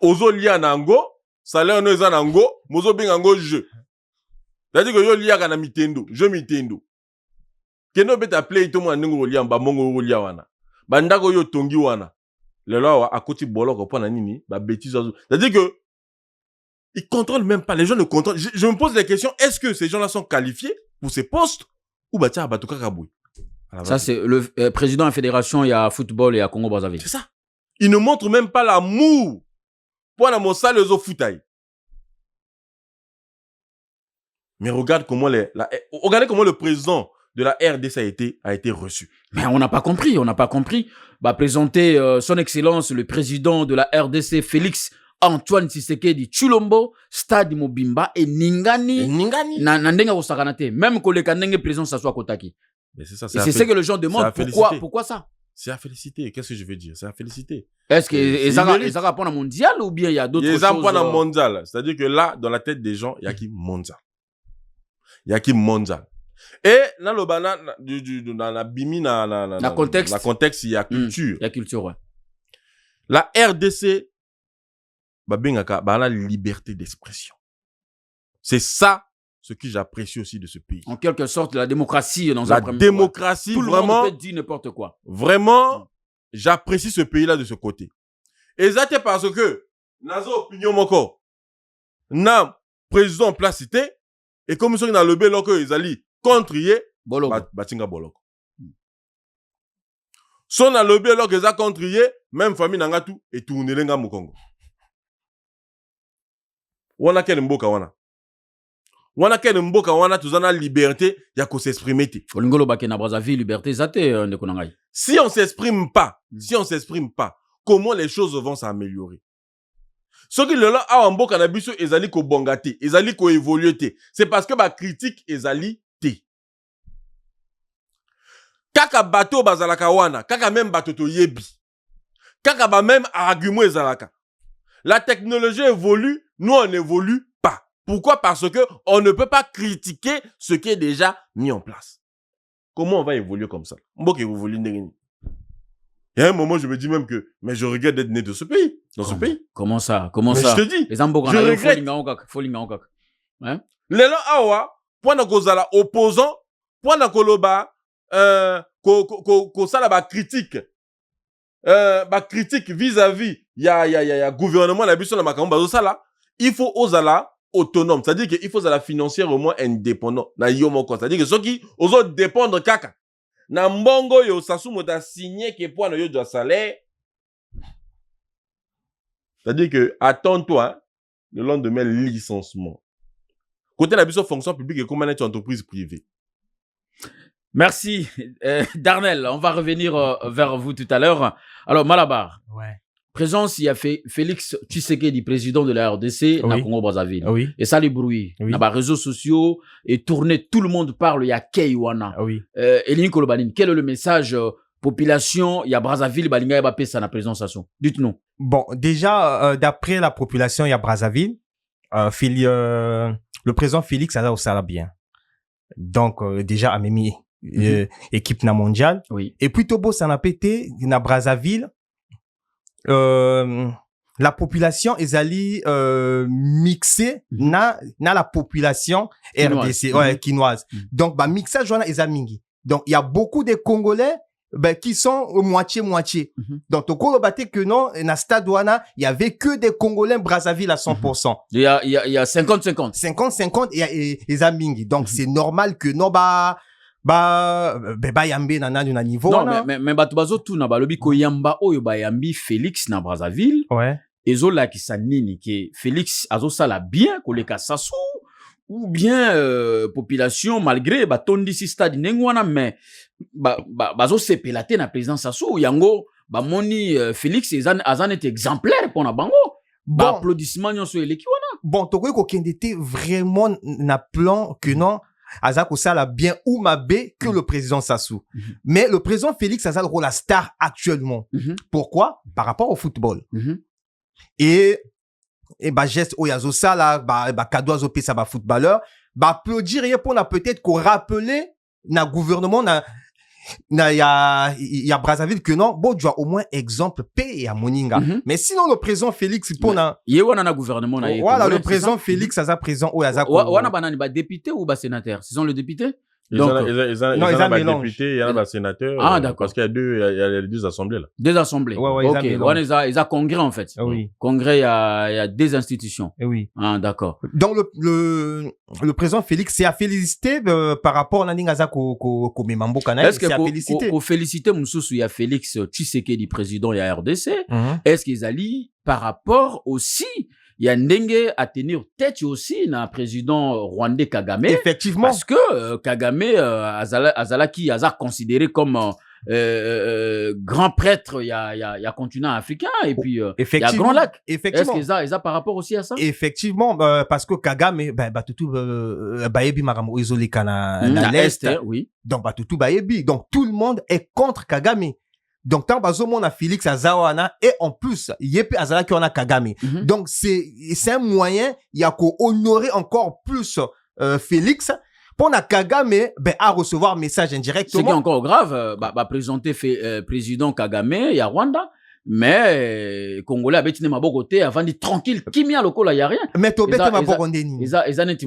Speaker 2: Ozo lia nango, salaire no eza nango, mozo bingango jeu. C'est-à-dire que yo lia kana mitendo, jeu mitendo. Keno beta play to mo ndingo lia mba mongo lia wana. Bandako yo tongi wana. Le loi a koti boloko pona nini, ba bêtise. C'est-à-dire que ils contrôlent même pas, les gens ne contrôlent. Je me pose la question, est-ce que ces gens-là sont qualifiés pour ces postes ou batia batuka kaboui?
Speaker 1: Ça c'est le président de la fédération il y a football et à Congo Brazzaville.
Speaker 2: C'est ça. Ils ne montrent même pas l'amour. Pour la mossa les autres foutailles. Mais regardez comment le président de la RDC a été reçu.
Speaker 1: Mais on n'a pas compris. Bah, présenter son excellence, le président de la RDC, Félix Antoine Tshisekedi Tshilombo, Stade Mobimba et Ningani. Nandenga Osakanate. Même que le Kanenge président s'assoit Kotaki.
Speaker 2: Mais c'est ça.
Speaker 1: C'est ce que les gens demandent. Pourquoi ça?
Speaker 2: C'est à féliciter. Qu'est-ce que je veux dire? C'est à féliciter.
Speaker 1: Est-ce que ils ont rapport à mondial ou bien il y a d'autres choses?
Speaker 2: Ils ont rapport à mondial. C'est-à-dire que là, dans la tête des gens, il y a qui mondial. Et dans le banane, dans la bimi, la contexte, il y a culture.
Speaker 1: Il y a culture, ouais.
Speaker 2: La RDC, la liberté d'expression. C'est ça, ce que j'apprécie aussi de ce pays.
Speaker 1: En quelque sorte, la démocratie dans
Speaker 2: un premier démocratie,
Speaker 1: tout
Speaker 2: vraiment.
Speaker 1: Le monde peut dire n'importe quoi.
Speaker 2: Vraiment, j'apprécie ce pays-là de ce côté. Et ça, c'est parce que, nazo opinion moko, na président place cité, et comme ça, na lobé loko, ils allaient contre yé, batinga boloko. Son na lobé loko, ils allaient contre yé, même famille nanga tout, et tourner lenga mokongo. Wana ken mboka wana. Wana ken mboka wana tuzana liberté ya ko s'exprimer te.
Speaker 1: Olingolo bake na Brazzaville liberté zate ndeko nangai.
Speaker 2: Si on s'exprime pas, comment les choses vont s'améliorer? Ce qui le là a mboka na biso ezali ko bongate, ezali ko évoluer te. C'est parce que ba critique ezali te. Kaka bato bazalaka wana, kaka même bato to yebi. Kaka ba même argument ezalaka. La technologie évolue, nous on n'évolue pas. Pourquoi? Parce que on ne peut pas critiquer ce qui est déjà mis en place. Comment on va évoluer comme ça? Il y a un moment, je me dis même que, mais je regrette d'être né de ce pays, dans ce pays.
Speaker 1: Comment ça?
Speaker 2: Mais je te dis, je regrette.
Speaker 1: Hein?
Speaker 2: Lelo awa, pour na kozala opposant, pour na koloba, ko sala ba critique. Ba critique vis-à-vis, ya gouvernement, la biso na makambo bazo sala, il faut osala autonome. C'est-à-dire qu'il faut osala financièrement indépendant. Na yomoko. C'est-à-dire que ceux qui osent dépendre kaka. Na mbongo yo sasu mota signé que pour na yo doit salaire. C'est-à-dire que, attends-toi, le lendemain, licenciement. Côté la biso fonction publique et comment est entreprise privée.
Speaker 1: Merci, Darnel. On va revenir vers vous tout à l'heure. Alors, Malabar.
Speaker 3: Ouais.
Speaker 1: Présence, il y a Félix Tshisekedi, président de la RDC,
Speaker 3: Oui.
Speaker 1: na Congo-Brazzaville.
Speaker 3: Oui.
Speaker 1: Et ça, les bruits.
Speaker 3: Oui.
Speaker 1: Dans les réseaux sociaux, et tourné, tout le monde parle, il y a Keiwana.
Speaker 3: Oui.
Speaker 1: Elini Kolobaline, quel est le message population, il y a Brazzaville, Balinga et Bapé, ça na présence à son. Dites-nous.
Speaker 3: Bon, déjà, d'après la population, il y a Brazzaville. Le président Félix a ça bien. Donc, déjà, a mis équipe na mondiale.
Speaker 1: Oui.
Speaker 3: Et plutôt beau, ça n'a pété, na Brazzaville. La population est allée mixer na la population
Speaker 1: Quinoise.
Speaker 3: RDC, ouais, quinoise. Donc, bah, mixage, on a mingi. Donc, il y a beaucoup de Congolais qui sont moitié-moitié. Donc, au cours de que non, na stade Ouana, il y avait que des Congolais Brazzaville à 100%.
Speaker 1: Il y a 50-50.
Speaker 3: 50-50 et Zamingi. Donc, c'est normal que non, yambe na niveau.
Speaker 1: Non, mais batubazo tout na balobi ko yamba oyo ba yambi Félix na Brazzaville.
Speaker 3: Ouais.
Speaker 1: Ezola ki sanini ke Félix azo sala bien ko leka sasu ou bien population malgré batondi si stade nengwana mais bazo sepelate na président sasu yango ba moni Félix azan est exemplaire pour na bango.
Speaker 3: Bon.
Speaker 1: Applaudissement nyonso eleki wana.
Speaker 3: Bon, tokoki ko kendete vraiment na plan que non Azako Sala bien ou mabé que le président Sassou. Mais le président Félix a le rôle la star actuellement. Pourquoi? Par rapport au football. Et geste Oyazo Sala, cadeau azo pesa ba footballeur, applaudir pour na peut-être qu'on rappeler na gouvernement y a Brazzaville que non, bon, tu as au moins exemple P et à Moninga. Mais sinon, le président Félix, pour na.
Speaker 1: Yewana na gouvernement na
Speaker 3: voilà, le président Félix, a présent, ou Yazako.
Speaker 1: Wana banani, député ou sénateur? Ce sont les députés?
Speaker 2: Ils ont député, il y en a sénateur.
Speaker 1: Ah, d'accord.
Speaker 2: Parce qu'il y a les deux assemblées, là.
Speaker 1: Deux assemblées.
Speaker 3: Ouais,
Speaker 1: ok. Ils ont congrès, en fait.
Speaker 3: Oui.
Speaker 1: Congrès, il y a des institutions.
Speaker 3: Oui.
Speaker 1: Ah, d'accord.
Speaker 3: Donc, le président Félix s'est à féliciter, par rapport à Naningaza ko Memambo Kana.
Speaker 1: Est-ce que pour féliciter Moussoussou, il y a Félix Tshisekedi, président, il y a RDC. Est-ce qu'ils allient par rapport aussi, il y a Ndenge à tenir tête aussi na président rwandais Kagame.
Speaker 3: Effectivement.
Speaker 1: Parce que Kagame Azalaki Azar considéré comme grand prêtre il y a continent africain et puis il y a Grand Lac.
Speaker 3: Effectivement.
Speaker 1: Est-ce qu'ils a par rapport aussi à ça?
Speaker 3: Effectivement, parce que Kagame tout baebi maramo isolé kana na l'est.
Speaker 1: Oui.
Speaker 3: Donc tout baebi. Donc tout le monde est contre Kagame. Donc, tant bazomo na Félix Azawana et en plus, yepe Azala qui on a Kagame. Donc, c'est un moyen, il y a qu'à honorer encore plus, Félix, pour na Kagame, à recevoir message indirectement.
Speaker 1: Ce qui est encore grave, présenter président Kagame, il y a Rwanda. Mais, Congolais, avec ma côté, avant de tranquille, Kimia lokola, il y a rien.
Speaker 3: Mais to bete ma borondeni.
Speaker 1: Ils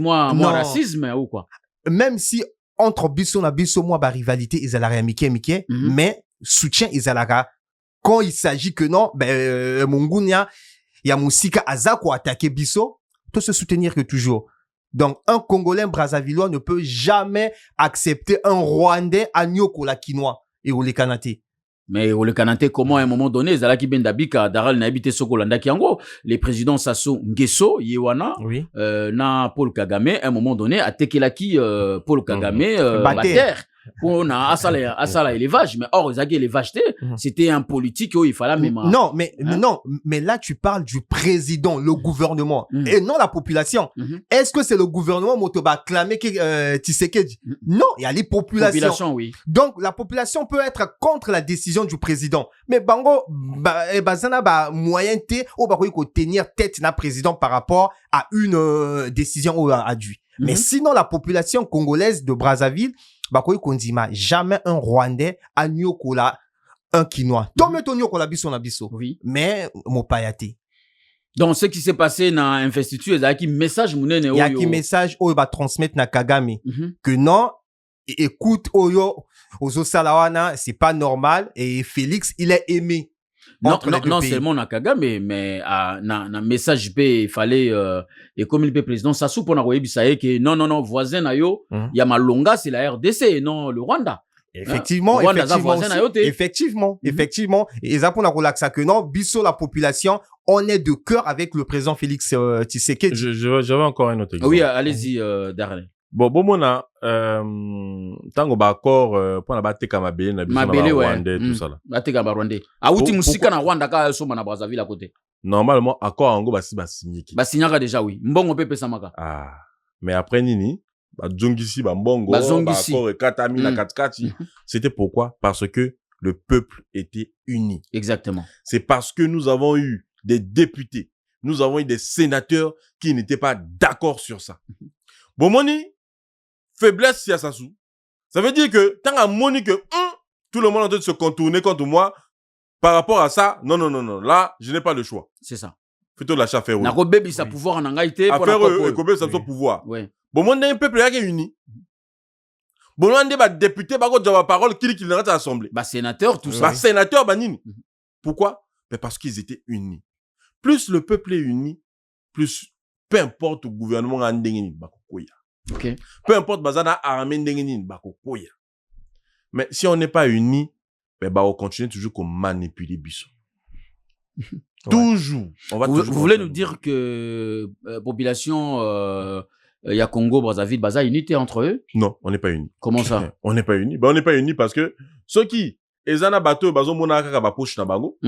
Speaker 1: ont moi racisme ou quoi?
Speaker 3: Même si, entre biso na biso, moi, rivalité, ils allaient amitié, mais, soutien Izalara quand il s'agit que non Mungunia ya musika azako attaquer biso tout se soutenir que toujours. Donc un Congolais Brazzavillois ne peut jamais accepter un Rwandais Anyoko la Kinois et ou les Kanaté.
Speaker 1: Mais au le Kanaté, comment à un moment donné, Zalaki Bendabika, Daral n'a habité Sokolanda Kiango, les présidents Sassou Nguesso, Yewana, na Paul Kagame, à un moment donné, a Tekelaki, Paul Kagame, Bater. pour asala élevage, mais or ils élevage c'était un politique où il fallait même
Speaker 3: non, mais là tu parles du président, le gouvernement et non la population. Est-ce que c'est le gouvernement motoba clamé que Tshisekedi? Non, il y a les populations.
Speaker 1: Oui.
Speaker 3: Donc la population peut être contre la décision du président, mais bango moyen té ou ko tenir tête na président par rapport à une décision ou a dû. Mais sinon la population congolaise de Brazzaville jamais un Rwandais a nyokola un Quinois. Tome to nyokola biso na biso.
Speaker 1: Oui.
Speaker 3: Mais mopayate.
Speaker 1: Donc ce qui s'est passé dans l'investiture, il y a qui message munene
Speaker 3: il y a qui message oyo ba transmettre na Kagame que non, écoute oyo ozo salawana, c'est pas normal et Félix il est aimé.
Speaker 1: Non seulement na Kagame mais na message il fallait et comme le président Sassou pour na koyebisa que non voisin na yo ya malonga c'est la RDC et non le Rwanda.
Speaker 3: Effectivement. Et ça pour na relaxa que non biso la population on est de cœur avec le président Félix Tshisekedi.
Speaker 2: J'avais encore un autre exemple.
Speaker 1: Oui, allez-y Darlene.
Speaker 2: Bon mona tango ba accord pour na bateka mabele na biso na Rwanda tout ça là.
Speaker 1: Bateka ba Rwanda. Auti musika na Rwanda ka so na Brazzaville à côté.
Speaker 2: Normalement accord ango ba signé.
Speaker 1: Ba signaka déjà oui. Mbongo pepe samaka.
Speaker 2: Ah. Mais après nini ba jongisi ba mbongo ba accord et katami na katkati. C'était pourquoi? Parce que le peuple était uni.
Speaker 1: Exactement.
Speaker 2: C'est parce que nous avons eu des députés, nous avons eu des sénateurs qui n'étaient pas d'accord sur ça. Bon moni faiblesse si Sassou. Ça veut dire que tant à moni que tout le monde est en train de se contourner contre moi par rapport à ça. Non. Là, je n'ai pas le choix.
Speaker 1: C'est ça.
Speaker 2: Plutôt l'achat faire.
Speaker 1: Na ko bebi sa pouvoir en angaité
Speaker 2: pour faire ko bebi sa pouvoir.
Speaker 1: Oui.
Speaker 2: Bon monde un peuple qui est uni. Bon on ba député ba ko jaba parole qui dans l'assemblée.
Speaker 1: Ba sénateur tout ça.
Speaker 2: Ba sénateur ba nini. Pourquoi? Mais parce qu'ils étaient unis. Plus le peuple est uni, plus peu importe le gouvernement en ndengeni ba koya.
Speaker 1: Okay.
Speaker 2: Peu importe bazana armée ndengeni ba koya. Mais si on n'est pas unis, on continue toujours comme manipuler biso. Toujours. On va
Speaker 1: vous voulez nous dire que population ya Congo Brazzaville baza unité entre eux?
Speaker 2: Non, on n'est pas unis.
Speaker 1: Comment ça?
Speaker 2: On n'est pas unis. On n'est pas unis parce que ceux qui ezana bateau bazo mona kaka ba poche na bango.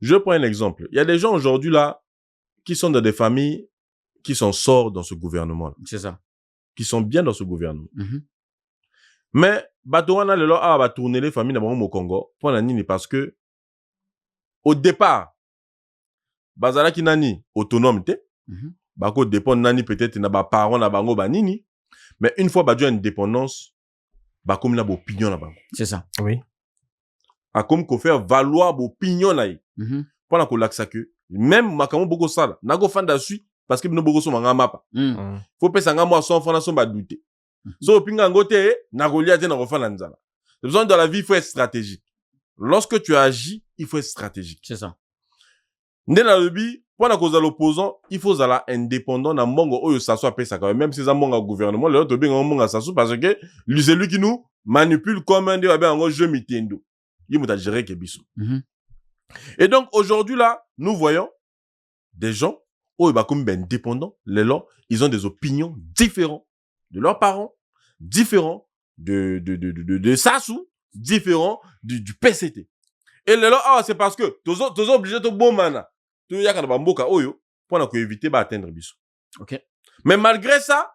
Speaker 2: Je prends un exemple. Il y a des gens aujourd'hui là qui sont dans des familles qui sont sorts dans ce gouvernement-là.
Speaker 1: C'est ça.
Speaker 2: Qui sont bien dans ce gouvernement. Mais bateau wana lelo va tourner les familles na bango au Congo pour la nini parce que au départ bazala ki nani autonome te. Bako dépend nani peut-être na ba parents na bango ba nini. Mais une fois ba une indépendance bako na ba opinion na bango.
Speaker 1: C'est ça.
Speaker 3: Oui.
Speaker 2: A comme ko faire valoir ba opinion na yi. Pour ko laksa que même makamo boko sala na go fanda sui parce que bino boko so manga mapa. Faut pesa nga moi 100 francs na so ba douter. So opinga ngote na golia te na go fanda nzala. C'est besoin dans la vie il faut être stratégique. Lorsque tu agis, il faut être stratégique.
Speaker 1: C'est ça.
Speaker 2: Ndena lobi pour na cause l'opposant, il faut zala indépendant na mbongo oyo s'assoit pesa quand même si ça mbonga gouvernement le to benga mbonga s'assoit parce que lui c'est lui qui nous manipule comme un de ba ngo jeu mitendo. Il m'a géré que biso. Et donc aujourd'hui là, nous voyons des gens comme indépendants, ils ont des opinions différentes de leurs parents, différents de Sassou, différents du PCT. Et c'est parce que tous obligés de bon mana. Tout y a quand bamboka oyo pour éviter d'atteindre biso.
Speaker 1: OK.
Speaker 2: Mais malgré ça,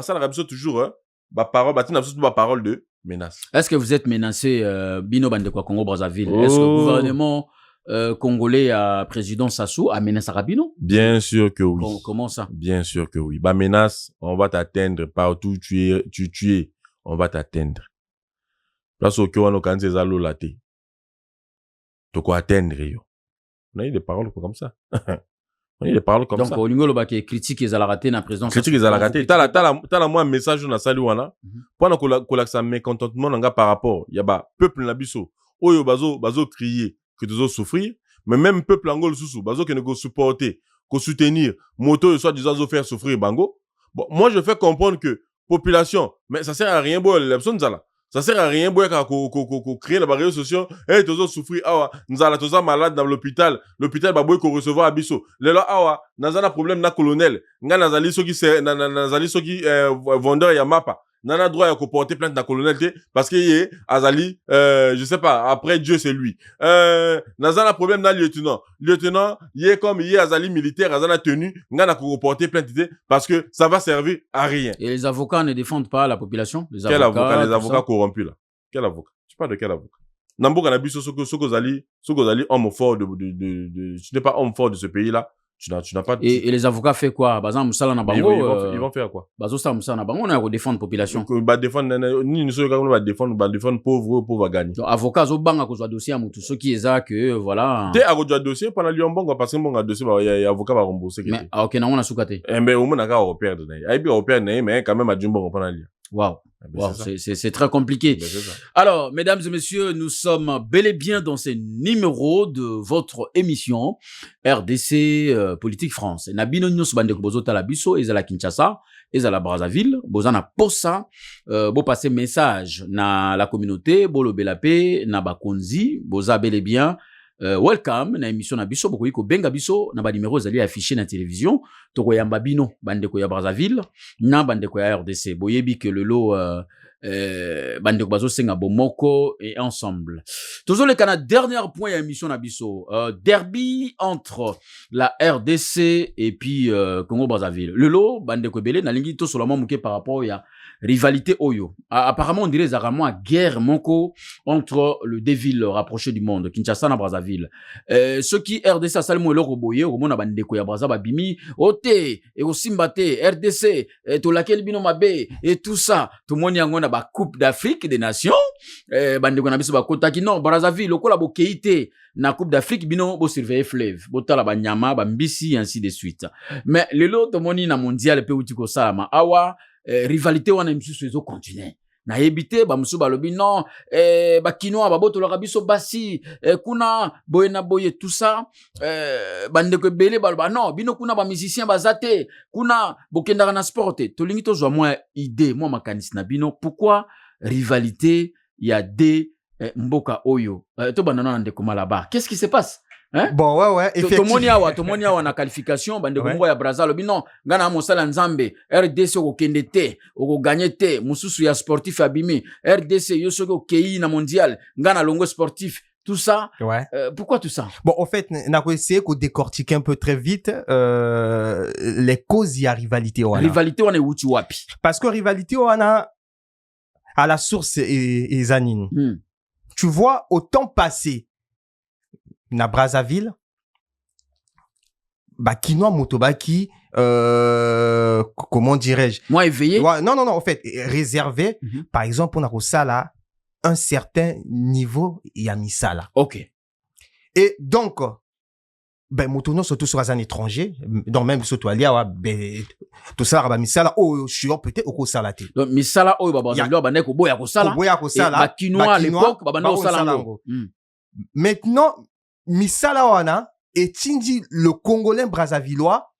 Speaker 2: ça la biso toujours parole de menace.
Speaker 1: Est-ce que vous êtes menacé Bino Bandekwa Congo Brazzaville? Est-ce que le gouvernement congolais à président Sassou a menacé Rabino?
Speaker 2: Bien sûr que oui.
Speaker 1: Comment ça?
Speaker 2: Bien sûr que oui. Menace, on va t'atteindre partout tu es, on va t'atteindre. Place au cœur no kanze zalo laté. To ko atteindre yo. On a eu des paroles comme ça. On a eu des paroles comme ça.
Speaker 1: Donc au niveau le baké critique les raté na président
Speaker 2: Sassou. Critique les raté. T'as moi un message na sali wana. Pendant ko la ça mécontentement nga par rapport ya ba peuple na biso. Oyo bazo crier que tu souffrir, mais même peuple angol sous bazo que ne go supporter, ko soutenir, moto soit disant faire souffrir bango. Bon, moi je fais comprendre que population, mais ça sert à rien boy l'option nzala. Ça sert à rien boy ko créer la barrière sociale, tozo souffrir awa, nzala toza malade dans l'hôpital ba boy ko recevoir abiso. Lelo awa, nazana problème na colonel, nga nazali soki vendeur ya mapa. nana droit à porter plainte dans colonel parce que y azali je sais pas après Dieu c'est lui nazana problème dans lieutenant y est comme y azali militaire azana tenu ngana ko porter plainte parce que ça va servir à rien.
Speaker 1: Et les avocats ne défendent pas la population?
Speaker 2: Quel avocat? Les avocats corrompus là. Quel avocat? Tu parles de quel avocat? Namboka nabiso soko zali homme fort tu n'es pas homme fort de ce pays là. Tu n'as pas.
Speaker 1: Et les avocats fait quoi? Par exemple, Moussala na bango.
Speaker 2: Ils vont faire quoi?
Speaker 1: Bazosta Moussala na bango, on a défendre population.
Speaker 2: Bah défendre ni nous défendre pauvre gagner.
Speaker 1: Donc avocat zo banga ko zo dossier amutu ceux qui est que voilà.
Speaker 2: Té a ko dossier pendant lui bongo parce que mon dossier y a avocat va rembourser.
Speaker 1: Mais OK na on a soukate.
Speaker 2: Mais au moins na ka perdre na. Ai bi perdre mais quand même a jumbo pendant lui.
Speaker 1: Wow. Wow, c'est très compliqué. Alors, mesdames et messieurs, nous sommes bel et bien dans ce numéro de votre émission RDC Politique France. Nabino nyos bande ko bozota la biso ezala Kinshasa, ezala Brazzaville, bozana posa bo passer message na la communauté, bo lobela pe na bakonzi, boza bel et bien welcome na émission na biso boko yiko benga biso na ba numéro zali affiché na télévision toko yamba bino bandeko ya Brazzaville na bandeko ya RDC boyebi que le lot bandeko bazo senga bomoko et ensemble toujours le canal dernier point ya émission na biso derby entre la RDC et puis Congo Brazzaville le lot bandeko belé na lingi to seulement muke par rapport ya rivalité Oyo. Apparemment, on dirait vraiment guerre moko entre le deux villes rapprochées du monde, Kinshasa et Brazzaville. Ceux qui RDC a salement leur oboye, au monde bandeko ya Brazza babimi, ote, et au Simbate, RDC, et tout laquelle bino mabe, et tout ça. Tout le monde y a une coupe d'Afrique des nations, bandeko na biso ba kotaki non, Brazzaville, lokola bo keite, na coupe d'Afrique bino bo surveiller fleuve, botala ba nyama, ba mbisi, ainsi de suite. Mais le lot, tout le monde na mondial, pe utiko salama, awa, rivalité wana misusu ezo continuer na yebite ba musu balobi non ba kinoa ba botolaka biso basi kuna boye na boye tout ça bandeko belé baloba non bino kuna ba musicien bazate kuna bokendaka na sport to lingi to zwa moi idée moi makanisi na bino pourquoi rivalité ya de mboka oyo to banana ndeko malaba qu'est-ce qui se passe? Hein?
Speaker 3: Bon, ouais, effectivement.
Speaker 1: Tomoni awa na qualification, bande Congo ya Brazza, lobi non, ngana mosala nzambe, RDC oko kende te, oko gagné te, mususu ya sportif abimi, RDC yoso ko kei na mondial, ngana longo sportif, tout ça.
Speaker 3: Ouais.
Speaker 1: Pourquoi tout ça?
Speaker 3: Bon, en fait, n'a pas essayé de décortiquer un peu très vite les causes y a rivalité wana.
Speaker 1: Rivalité wana uti wapi?
Speaker 3: Parce que rivalité wana à la source est Zanine. Tu vois, au temps passé, na Brazzaville, bah, Kinoa Motobaki, comment dirais-je?
Speaker 1: Moi, éveillé?
Speaker 3: Ouais, non, en fait, réservé, par exemple, on a ça là, un certain niveau, il y a mis ça là.
Speaker 1: Ok.
Speaker 3: Et donc, ben, Motono, surtout sur un étranger, donc même surtout à l'IA, ben, tout ça, bah, mis ça là, oh, je suis peut-être au Kosala.
Speaker 1: Donc, mis ça là, oh, bah, Brazzaville, bah, neko, boya Kosala.
Speaker 3: Boya Kosala.
Speaker 1: Bah, Kinoa, à l'époque, bah, neko Kosala.
Speaker 3: Maintenant, misala wana etindi le Congolais Brazzavillois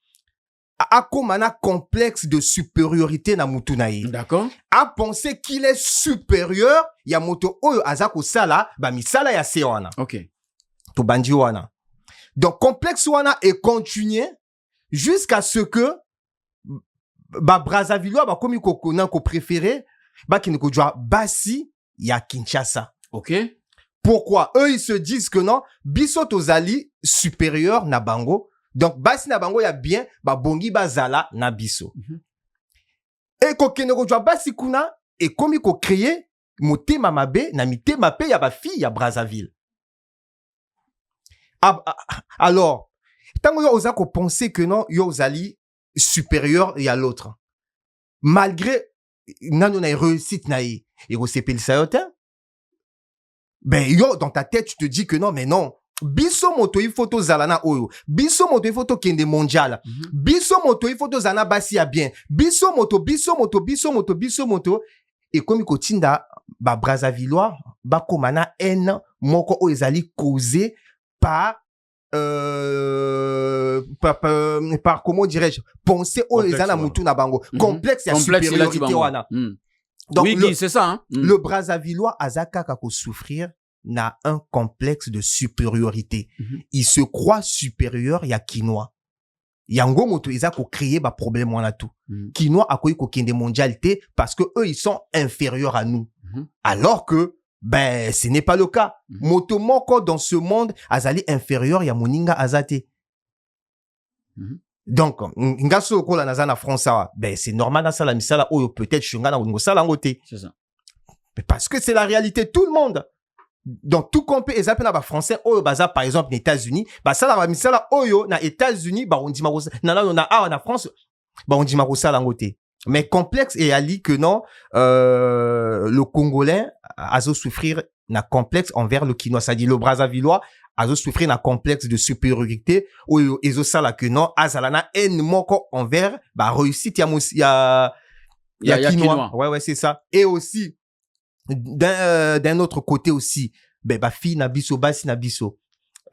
Speaker 3: a comme un complexe de supériorité na mutunaï.
Speaker 1: D'accord.
Speaker 3: A pensé qu'il est supérieur ya moto oyo azako sala ba misala ya se wana.
Speaker 1: OK.
Speaker 3: To bandi wana. Donc complexe wana est continué jusqu'à ce que ba Brazzavillois ba comme ko préféré ba ki ne ko jwa basi ya Kinshasa.
Speaker 1: OK.
Speaker 3: Pourquoi? Eux, ils se disent que non, biso tozali supérieur na bango. Donc, basi na bango ya bien, ba bongi bazala na biso. Et ko kene ko jwa basi kuna, et comme ko créer, motema mabe, na mitema pe ya ba fille ya Brazzaville. Alors, tango yo oza ko penser que non, yo ozali supérieur ya l'autre. Malgré, nano na réussite na yi, et ko sepeli sayotin, ben yo dans ta tête tu te dis que non mais non biso moto il faut to zalana oyo biso moto il faut to kende mondial biso moto il faut to zana basi ya bien biso moto et comme ko tinda ba Brazzavillois ba komana en moko o ezali causé par comment dirais-je penser o ezana mutu na bango complexe ya supériorité wana. Donc,
Speaker 1: oui, c'est ça. Hein?
Speaker 3: Le Brazzavillois azaka kako souffrir n'a un complexe de supériorité. Il se croit supérieur ya Kinoa. yango moto eza ko créer ba problème wana tout kinois akoyi ko kende mondialité parce que eux ils sont inférieurs à nous alors que ben ce n'est pas le cas moto moko dans ce monde azali inférieur ya moninga azate donc ngaso ko la naza na France ben c'est normal na sala misala oyo peut-être shunga na ngo sala ngote
Speaker 1: c'est ça
Speaker 3: mais parce que c'est la réalité tout le monde donc tout compé ezapé na ba français oyo baza par exemple aux États-Unis ba sala ba misala oyo na États-Unis ba ondima ko na France ba ondima ko sala ngote mais complexe et ali que non le Congolais azo souffrir na complexe envers le Kinois, c'est-à-dire le Brazzavillois azo souffrir na complexe de supériorité oyo ezo sala que non azalana en moko envers ba réussite ya Kinois. Ouais c'est ça. Et aussi d'un autre côté aussi ben ba fille na biso basi na biso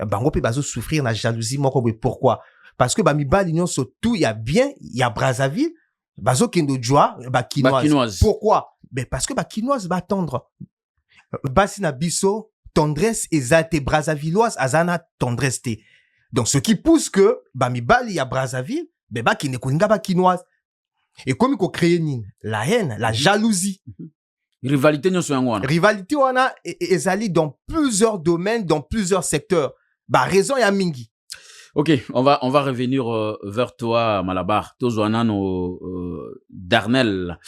Speaker 3: bango pe bazo souffrir na jalousie moko pourquoi parce que ba mibali nyonso tout il y a Brazzaville bazo kendo joie ba Kinoise. Pourquoi ben parce que ba Kinoise ba tendre basi na biso tendresse ezate Brazzavilloise azana tendresse te donc ce qui pousse que ba mibali ya Brazzaville ben ba kende kolinga ba Kinoise et comme il ko créer la haine la jalousie
Speaker 1: rivalité nyonso yango wana
Speaker 3: rivalité wana ezali dans plusieurs domaines dans plusieurs secteurs ba raison ya mingi.
Speaker 1: Ok, on va revenir vers toi Malabar tozwana no Darnel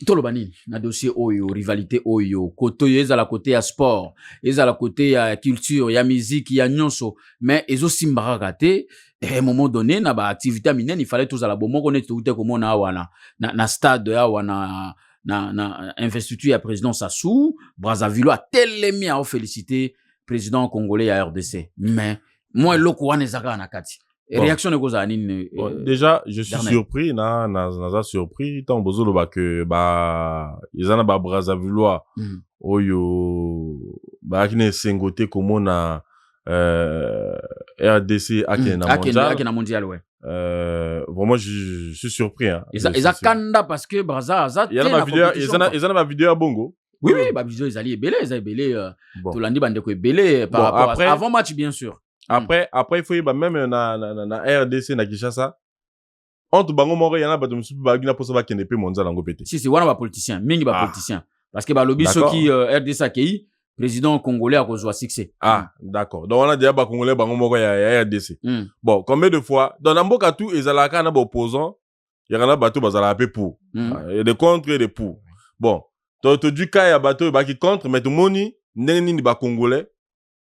Speaker 1: tolobani na dossier oyo rivalité oyo koto ezala côté ya sport ezala côté ya culture ya musique ya nyonso mais ezo simbaka te à un moment donné na ba activité minene il fallait tozala bomoko net tout komona wana na stade ya wana na investiture ya président Sassou Brazzaville a telemi a félicité président congolais à RDC mais moi loko wana ezaka na kati réaction de cause nini
Speaker 2: déjà je suis surpris na surpris tant bozolo ba que ba izana ba Brazzavillois oyo ba kine sengote komona RDC
Speaker 1: akena mondial ouais
Speaker 2: vraiment je suis surpris hein
Speaker 1: eza kanda parce que Brazza
Speaker 2: il y a ma vidéo à bongo
Speaker 1: oui ba vidéo ezali ebele tolandi bande ko ebele par rapport à avant match bien sûr
Speaker 2: après il faut y même na RDC na Kinshasa entre bango moko yana bato mususu ba gina posa ba kende pe mondial ngo pété
Speaker 1: si wana ba politicien mingi ba politicien parce que ba lobby soki RDC akei président congolais a kozwa succès
Speaker 2: d'accord donc on a déjà ba congolais bango moko ya RDC bon combien de fois dans namboka tout ezalaka na ba opposant ya kana bato bazala pe pour et des contre et des pour bon donc du cas ya bato ba ki contre mais tout moni ndenge ni ba congolais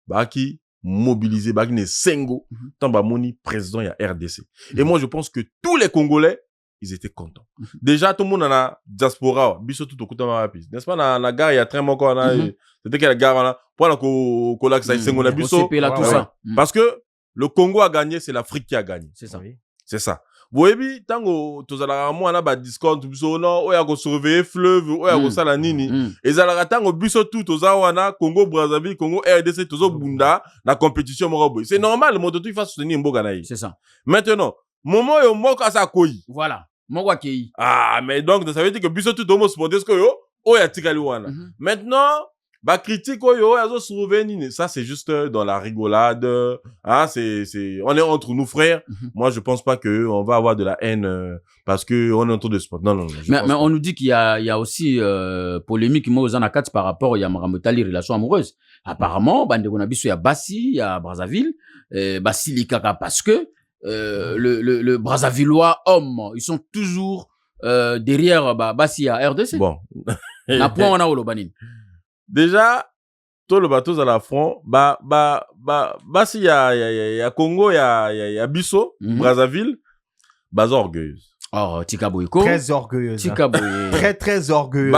Speaker 2: ba ki mobilisé ba ki ne sengo tant ba moni président ya RDC et moi je pense que tous les congolais ils étaient contents. Déjà, tout le monde en a diaspora, biso tout au coup n'est-ce pas, na gare, il y a très moko, c'était quelle gare, là, pour la colac, ça, c'est la biso. Parce que le Congo a gagné, c'est l'Afrique qui a gagné.
Speaker 1: C'est ça.
Speaker 2: C'est ça. Vous voyez, tant que tous à moi, on a discount, biso, non, on a surveiller fleuve, on a ça la nini. Et ça la tant que biso tout, tous à Congo, Brazzaville, Congo, RDC, tous au bunda, la compétition, c'est normal, le monde tout, il faut soutenir Mboganaï.
Speaker 1: C'est ça.
Speaker 2: Maintenant, moment yo moka sa koyi.
Speaker 1: Voilà. Moko kei.
Speaker 2: Mais donc ça veut dire que biso tout homo sportif que yo o ya tikali wana. Maintenant, ba critique yo azo souvenir ça c'est juste dans la rigolade. C'est on est entre nous frères. Moi je pense pas que on va avoir de la haine parce que on est autour de sport. Non.
Speaker 1: Mais on nous dit qu'il y a aussi polémique moi aux anakats par rapport à Maramotali relation amoureuse. Apparemment bande na biso ya Bassi, ya Brazzaville, Bassi likaka parce que le Brazzavillois homme, ils sont toujours derrière Bassi à RDC.
Speaker 2: Bon.
Speaker 1: Na point on a Olobanin.
Speaker 2: Déjà, tout le bateau à la front, Bassi ya Congo, ya Bisso, Brazzaville, bas orgueilleuse.
Speaker 1: Oh, Tikaboyko.
Speaker 3: Très orgueilleuse. Très, très orgueilleuse.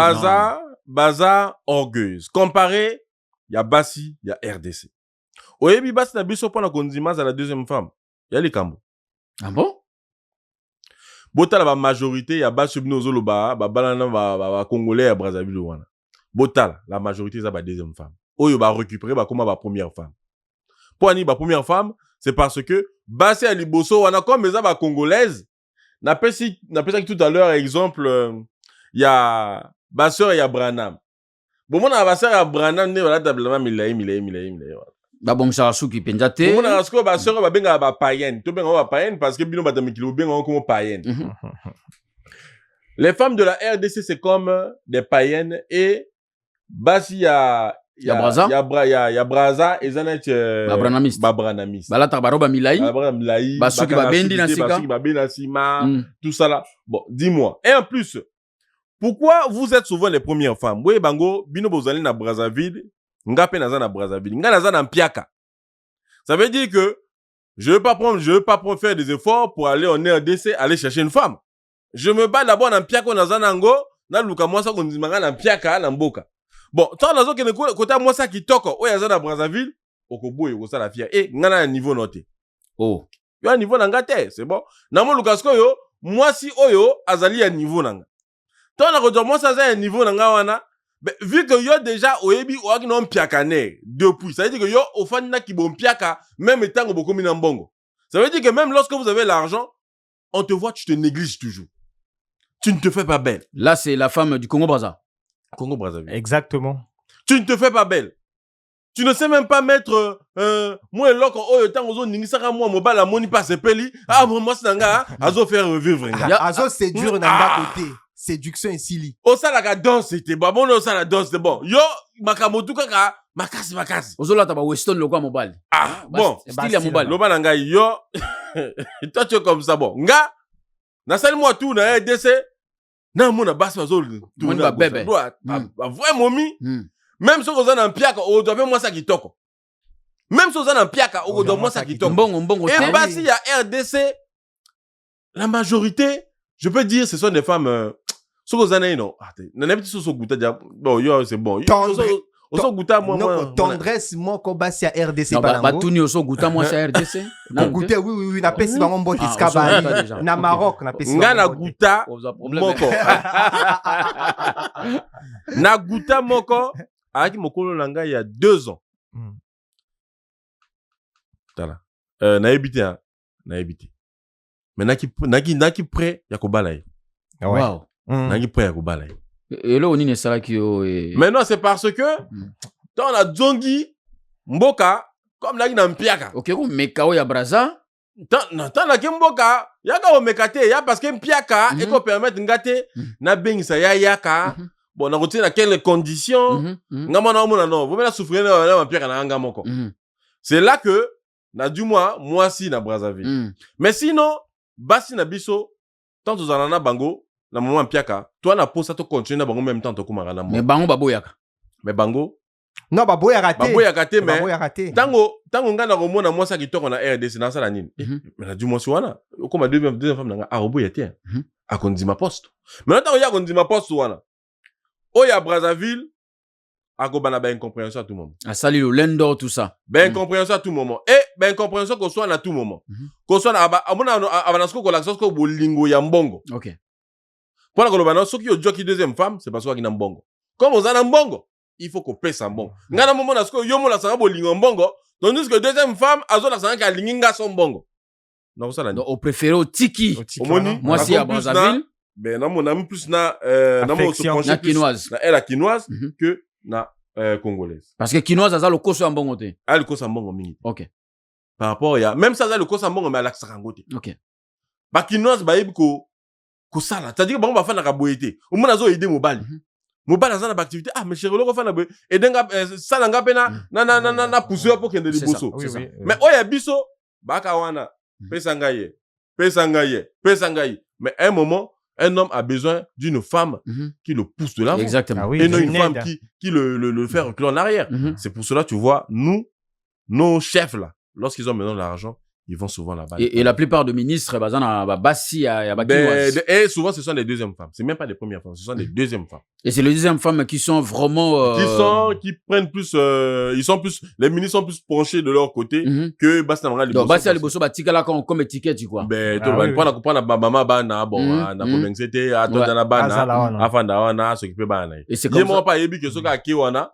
Speaker 2: Baza orgueilleuse. Comparé, ya Bassi, ya RDC. Oyebi Bassi na Bisso pendant qu'on dit à la deuxième femme. Il y a les Kambo.
Speaker 1: Ah bon?
Speaker 2: Bota la majorité, il y a bas subno zoloba, balana congolais à Brazzaville wana. Bota la majorité ça ba deuxième femme. Oyo ba récupérer ba comme ba première femme. Pour ani ba première femme, c'est parce que Bassi à Liboso wana comme ça ba congolaise. N'a pas si tout à l'heure exemple il y a Basseur et il y a Branham. Bon mon ba sœur à Branham né voilà tablement milay.
Speaker 1: Ba bon Sarasuki penjate.
Speaker 2: Pour moi, sikoyo ba sœur ba benga ba païenne. To benga ba païenne parce que bino batamikilo benga comme païenne. Les femmes de la RDC c'est comme des païennes et basi ya
Speaker 1: Braza.
Speaker 2: Ya Braza et zanet
Speaker 1: Babranamis. Balata baroba milai. Basuki ba bendi na sika.
Speaker 2: Basuki ba bendi na sima. Tout ça là. Bon, dis-moi. Et en plus, pourquoi vous êtes souvent les premières femmes? Oui, bango, bino bozali na Brazzaville, nga pe naza na Brazzaville, nga naza na Mpiaka. Ça veut dire que je veux pas faire des efforts pour aller en RDC, aller chercher une femme. Je me bats d'abord na Mpiaka naza nango, na luka mwasa kondimanga na Mpiaka na mboka. Bon, tant nazo kene kota mwasa kitoko, oya naza na Brazzaville, okoboye ko sala fia. Eh, nga na niveau noté.
Speaker 1: Oh.
Speaker 2: Yo a niveau nanga te, c'est bon. Na mo luka sko yo, mwasi oyo azali à niveau nanga. Tant na ko moi ça c'est un niveau nanga wana. Vu que yo déjà oyebi oaki non piakane depuis, ça veut dire que yo ofani na ki bon piaka même étant au bokomi na mbongo. Ça veut dire que même lorsque vous avez l'argent, on te voit, tu te négliges toujours. Tu ne te fais pas belle.
Speaker 1: Là c'est la femme du Congo-Brazza.
Speaker 2: Congo-Brazzaville.
Speaker 3: Exactement.
Speaker 2: Tu ne te fais pas belle. Tu ne sais même pas mettre moi loko oyo tant ozo ningisaka moi mobala moni pas sepeli. Ah moi nanga azo faire revivre.
Speaker 3: Azo séduire nanga côté. Séduction et sili.
Speaker 2: O ça la danse c'était bon on ça la danse c'est bon. Yo makamotu kaka makasi.
Speaker 1: Ozo la taba Weston loko mobile.
Speaker 2: Ah bon,
Speaker 1: style ya mobile.
Speaker 2: Loba nanga yo. Toi tu es comme ça bon. Nga na sali moi tout na RDC. Na mona basse ozo.
Speaker 1: Moni ba bébé.
Speaker 2: Vraiment mi. Même si vous êtes en piaka, on doit moi ça qui toque. Même si vous êtes en piaka, on doit moi ça qui toque.
Speaker 1: Bon.
Speaker 2: Et bah si il y a RDC, la majorité, je peux dire, ce sont des femmes. Ce que vous avez non. N'importe ce que vous avez bon, yo c'est bon.
Speaker 3: Tendresse, moi quand bah si à RDC
Speaker 1: pas bah tout ni oso guta moi c'est RDC.
Speaker 3: Na goûter oui na pesi bango mbote skaba na Maroc na pesi.
Speaker 2: Nga na guta moko. Na guta moko. Aki mokolo nanga il y a 2 ans. Tala. Na habité. Mais naki prêt ya kobala.
Speaker 1: Wow.
Speaker 2: Naki prêt ya kobala.
Speaker 1: Et là on est ça qui
Speaker 2: Mais non, c'est parce que dans la zongi mboka comme naki na mpiaka.
Speaker 1: OK, ko mekao ya Braza.
Speaker 2: Tant na kimboka, yaka o mekate ya parce que mpiaka et ko permettre ngate na bengisa ya yaka. Bon, on a retiré dans quelles conditions. Non. Vous m'avez souffrir dans pierre na anga moko. C'est là que, na du moi si na Brazzaville. Mais sinon, basi na biso, tant aux anana bango, na moment piaka, toi na posa to continuer na bango même temps to kumara na mo.
Speaker 1: Mais bango baboyaka.
Speaker 2: Mais bango.
Speaker 3: Non, baboya raté.
Speaker 2: Mais.
Speaker 3: Baboya raté.
Speaker 2: Tango nga na romona moi ça qui toko na RDC na sala nini. Mais na du moi si wana, comme deuxième femme na aroboya tiens. A kondima poste. Mais tant ya kondima poste wana. Oya Brazzaville, a gobana ba incompréhension à tout moment.
Speaker 1: A sali le lendo tout ça.
Speaker 2: Ben incompréhension à tout moment. Et ben incompréhension qu'on soit à tout moment. Qu'on soit amona avanasko ko l'accès ko bolingo ya mbongo.
Speaker 1: OK.
Speaker 2: Pour la kolobana soki yo joki deuxième femme, c'est parce qu'il na mbongo. Comme aux ana mbongo, il faut qu'on paie sa mbongo. Ngana moment na sko yo mo la sanga bolingo mbongo, tandis que deuxième femme azo la sanga ka linginga son mbongo. Non ça là.
Speaker 1: Donc au préféré au tiki. Moi si à Brazzaville.
Speaker 2: Ben non mon ami plus na
Speaker 1: na quinoise
Speaker 2: na elle quinoise que na congolaise
Speaker 1: parce que quinoise ça le koso mbongo te
Speaker 2: le koso mbongo mingi.
Speaker 1: OK
Speaker 2: par rapport ya même ça le koso mbongo mais à l'accent ngote.
Speaker 1: OK
Speaker 2: ba quinoise ba yebi ko sala c'est-à-dire bango ba fa na ka boyete o mona zo aider mobali mobali za na ba activité mais chéri loko fa na boy et denga sala nga pe na pousser pour kende liboso mais oya biso ba ka wana pesa ngaye mais à un moment un homme a besoin d'une femme qui le pousse de l'avant.
Speaker 1: Exactement.
Speaker 2: Et non une femme qui le fait reculer en arrière. C'est pour cela, tu vois, nos chefs là, lorsqu'ils ont besoin de l'argent, ils vont souvent là-bas.
Speaker 1: Et la plupart de ministres,
Speaker 2: et souvent, ce sont les deuxièmes femmes. C'est même pas les premières femmes, ce sont les deuxièmes femmes.
Speaker 1: Et c'est les deuxièmes femmes qui sont vraiment...
Speaker 2: Qui prennent plus... les ministres sont plus penchés de leur côté que Basta Manga.
Speaker 1: Donc, Basta Liboso, tika comme étiquette, quoi.
Speaker 2: Ben, tu vas prendre Bama Bana, bon, na comme c'était, à Tondana Bana, Afanda Wana, s'occuper Bana.
Speaker 1: Et c'est comme ça.
Speaker 2: Pas Yebi que ce gars qui wana,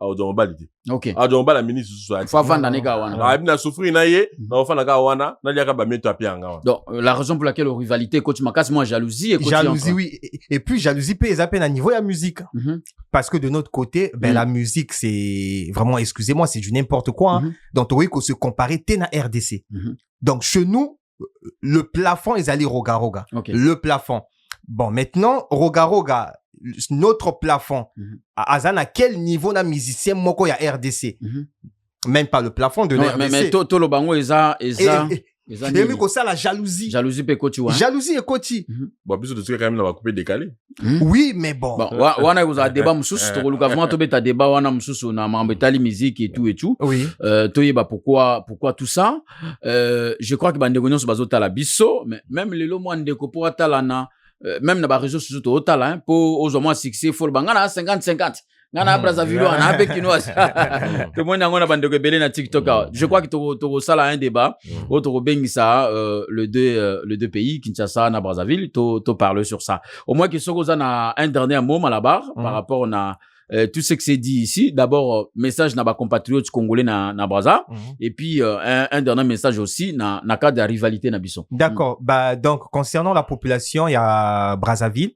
Speaker 2: aodongoba lidi.
Speaker 1: Ok.
Speaker 2: Aodongoba la ministre soit.
Speaker 1: Faut vendre dans les gars, wana.
Speaker 2: Ah, na souffrir na ye, na ofana ka wana, na liaka ba meto apia nga.
Speaker 1: Donc, la raison pour laquelle rivalité, coach Makas, moi, jalousie et coach
Speaker 3: jalousie, oui. Et puis, jalousie peut à peine à niveau de la musique. Parce que de notre côté, ben, la musique, c'est vraiment, excusez-moi, c'est du n'importe quoi, hein. Donc, tu vois qu'on se comparait, t'es na RDC. Donc, chez nous, le plafond, ils allaient roga.
Speaker 1: Okay.
Speaker 3: Le plafond. Bon, maintenant, roga, notre plafond, à quel niveau na musicien, moko ya RDC? Même pas le plafond de la RDC.
Speaker 1: Mais to lo bango, eza.
Speaker 3: Et même que ça, la jalousie.
Speaker 1: Jalousie pe coach, ouais.
Speaker 3: Jalousie et coach.
Speaker 2: Bon, plus de ce quand même, on va couper décalé.
Speaker 3: Oui, mais bon.
Speaker 1: Bon, wana vous a débat moussous, to luka vraiment to beta débat wana moussous na mambetali musique et tout.
Speaker 3: Oui.
Speaker 1: To yeba pourquoi tout ça? Je crois que bandeko nyonso bazota la biso, mais même lelo mo ndeko po atala na même na ba réseaux sociaux to otala hein pour aux moins succès faut bangana 50-50. Ngana Brazzaville on a avec kinois. Tout le monde ngona bandeko belé na TikTok. Je crois que to sala un débat autour bengisa le deux pays Kinshasa na Brazzaville to parler sur ça. Au moins que Sokoza na un dernier mot à la barre par rapport à tout ce que c'est dit ici. D'abord message na ba compatriotes congolais na Brazza et puis un dernier message aussi na cas de rivalité na biso.
Speaker 3: D'accord. Bah donc concernant la population, il y a Brazzaville.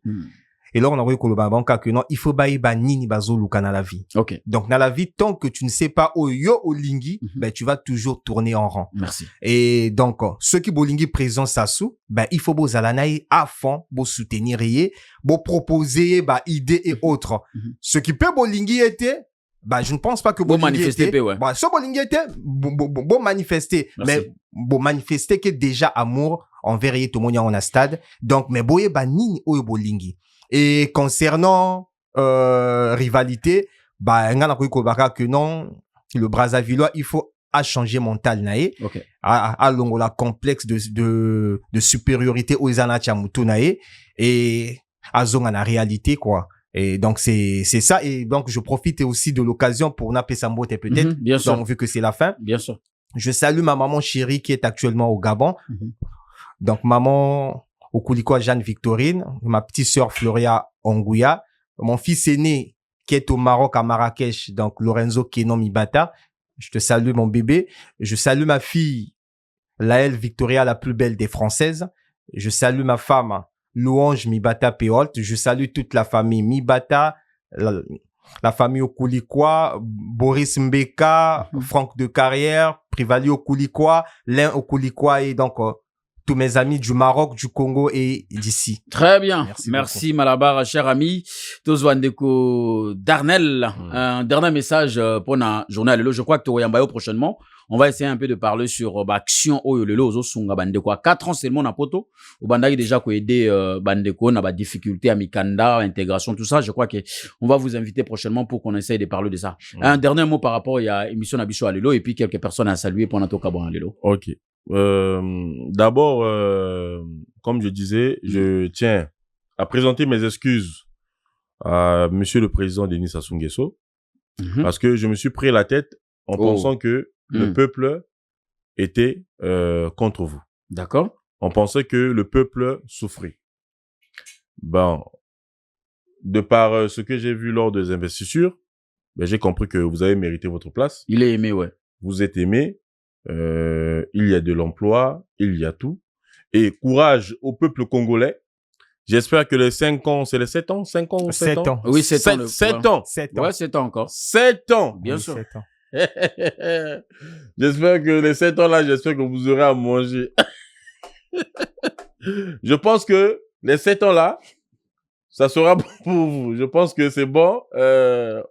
Speaker 3: Et là, on a vu que non, il faut baïba nini bazo luka na la vie.
Speaker 1: Ok.
Speaker 3: Donc, dans la vie, tant que tu ne sais pas où yo olingi, ben, tu vas toujours tourner en rond.
Speaker 1: Merci.
Speaker 3: Et donc, ceux qui bolingi présent sassou, ben, il faut beau zalanaï à fond, beau soutenir yé, beau proposer, bah, idées et autres. Ce qui peut bolingi était, bah, je ne pense pas que
Speaker 1: bon manifester était, ouais.
Speaker 3: Bah, ce bolingi était, bon manifester.
Speaker 1: Merci.
Speaker 3: Mais, bon manifester que déjà amour envers yé tout le monde en a stade. Donc, mais boye ba nini ou bolingi. Et concernant rivalité, bah que non, le Brazzavillois, il faut changer mental nae,
Speaker 1: okay.
Speaker 3: à la complexe de supériorité aux anachamutu nae et à zonga la réalité quoi. Et donc c'est ça et donc je profite aussi de l'occasion pour napper Sambote peut-être
Speaker 1: bien sûr.
Speaker 3: Donc vu que c'est la fin.
Speaker 1: Bien sûr.
Speaker 3: Je salue ma maman chérie qui est actuellement au Gabon. Donc maman au Koulikwa Jeanne Victorine, ma petite sœur Floria Ongouya, mon fils aîné qui est au Maroc à Marrakech, donc Lorenzo Kenon Mibata. Je te salue mon bébé. Je salue ma fille Laëlle Victoria, la plus belle des Françaises. Je salue ma femme Louange Mibata Péolt. Je salue toute la famille Mibata, la famille Okulikwa, Boris Mbeka, Franck de Carrière, Privali Okulikwa, Lin Okulikwa et donc tous mes amis du Maroc, du Congo et d'ici.
Speaker 1: Très bien. Merci Malabar, cher ami. Tozwandeko Darnel, un dernier message pour la journée. Je crois que tu vas prochainement. On va essayer un peu de parler sur action Oyolelo Ozosunga Bandeko. 4 ans seulement na poto. Au Bandaki déjà ko aider Bandeko na ba difficulté à Mikanda, intégration, tout ça. Je crois que on va vous inviter prochainement pour qu'on essaye de parler de ça. Un dernier mot par rapport à émission Nabiso Alelo et puis quelques personnes à saluer pour Nato Kabon Alelo.
Speaker 2: OK. D'abord, comme je disais, je tiens à présenter mes excuses à Monsieur le Président Denis Sassou Nguesso parce que je me suis pris la tête en pensant que le peuple était contre vous.
Speaker 1: D'accord.
Speaker 2: On pensait que le peuple souffrait. Ben, de par ce que j'ai vu lors des investitures, ben, j'ai compris que vous avez mérité votre place.
Speaker 1: Il est aimé, ouais.
Speaker 2: Vous êtes aimé. Il y a de l'emploi, il y a tout. Et courage au peuple congolais. J'espère que les 5 ans, c'est les 7 ans? 5 ans? 7 ans?
Speaker 1: Oui, 7 ans.
Speaker 2: 7 ans.
Speaker 3: 7 ans.
Speaker 1: Ouais, 7 ans encore.
Speaker 2: 7 ans.
Speaker 1: Bien sûr.
Speaker 3: 7 ans.
Speaker 2: J'espère que les 7 ans là, j'espère que vous aurez à manger. Je pense que les 7 ans là, ça sera bon pour vous. Je pense que c'est bon.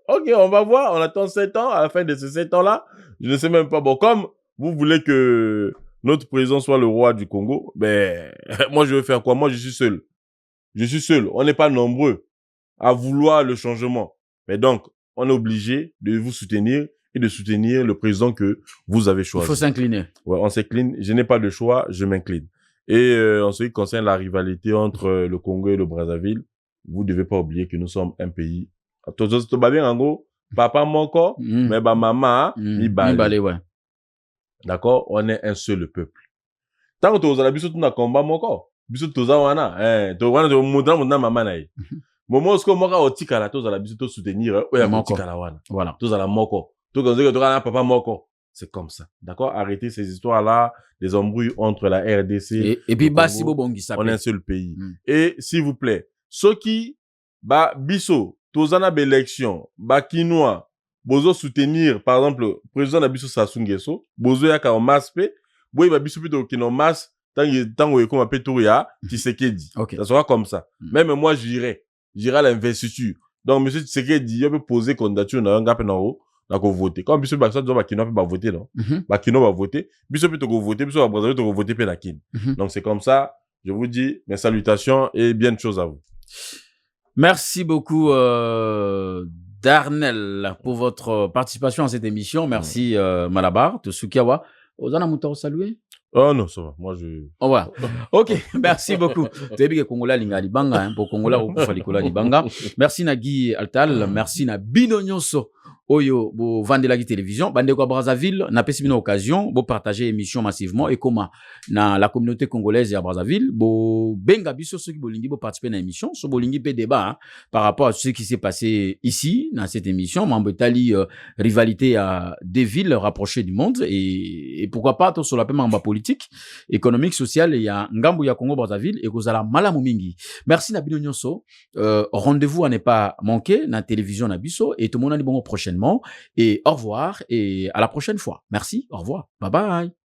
Speaker 2: Ok, on va voir. On attend 7 ans. À la fin de ces 7 ans là, je ne sais même pas. Bon, comme vous voulez que notre président soit le roi du Congo, ben, moi, je vais faire quoi? Moi, je suis seul. Je suis seul. On n'est pas nombreux à vouloir le changement. Mais donc, on est obligé de vous soutenir et de soutenir le président que vous avez choisi.
Speaker 1: Il faut s'incliner.
Speaker 2: Ouais, on s'incline. Je n'ai pas de choix, je m'incline. Et en ce qui concerne la rivalité entre le Congo et le Brazzaville, vous ne devez pas oublier que nous sommes un pays. Papa moko, mais maman, mi balé,
Speaker 1: ouais.
Speaker 2: D'accord? On est un seul peuple. Tant que tu as la biso tu na combat moko, biso tu as wana, tu wana tu mudra mudra maman naï. moment où moko otika la tous à la biso to soutenir oya otika la wana
Speaker 1: voilà
Speaker 2: tous à la moko to quand que toi papa moko c'est comme ça d'accord, arrêtez ces histoires là des embrouilles entre la RDC
Speaker 1: et puis basi bobongisa
Speaker 2: on est un seul pays et s'il vous plaît ceux qui ba biso tozana l'élection ba kinois bozo soutenir par exemple président na biso Sassou Nguesso bozo ya ka en masse pe boy ba biso plutôt ki no masse tango e comme peu ya Tshisekedi ça sera comme ça même moi j'irai à l'investiture donc monsieur Tshisekedi il peut poser candidature na ngape na haut na ko voter comme biso ba ça ba kino ba voter non ba kino ba voter biso plutôt ko voter biso ba brazzaville to voter pe na kin donc c'est comme ça. Je vous dis mes salutations et bien de choses à vous.
Speaker 1: Merci beaucoup Darnel pour votre participation à cette émission. Merci Malabar, Tsukiawa. Ozana Moutaro saluer?
Speaker 2: Oh non, ça va. Moi, je...
Speaker 1: Oh, voilà. Ok, merci beaucoup. Kongola linga libanga, pour Kongola Falikola libanga. Merci Nagui Altal, merci na Bino Nyonso. Oyo, bo Vandela télévision, bande kwa Brazzaville, na pesi bino occasion, bo partager émission massivement et comment na la communauté congolaise à Brazzaville, bo benga biso ceux qui bolingi bo participer à l'émission, so bolingi pe débat hein, par rapport à ce qui s'est passé ici dans cette émission, Mambetali rivalité à des villes rapprochées du monde et pourquoi pas tout sur la paiement politique, économique, social et ya ngambu ya Congo Brazzaville et kozala malamu mingi. Merci na bino nyonso. Rendez-vous à ne pas manquer na télévision na biso et tout le monde a dit bon prochain et au revoir et à la prochaine fois. Merci, au revoir. Bye bye.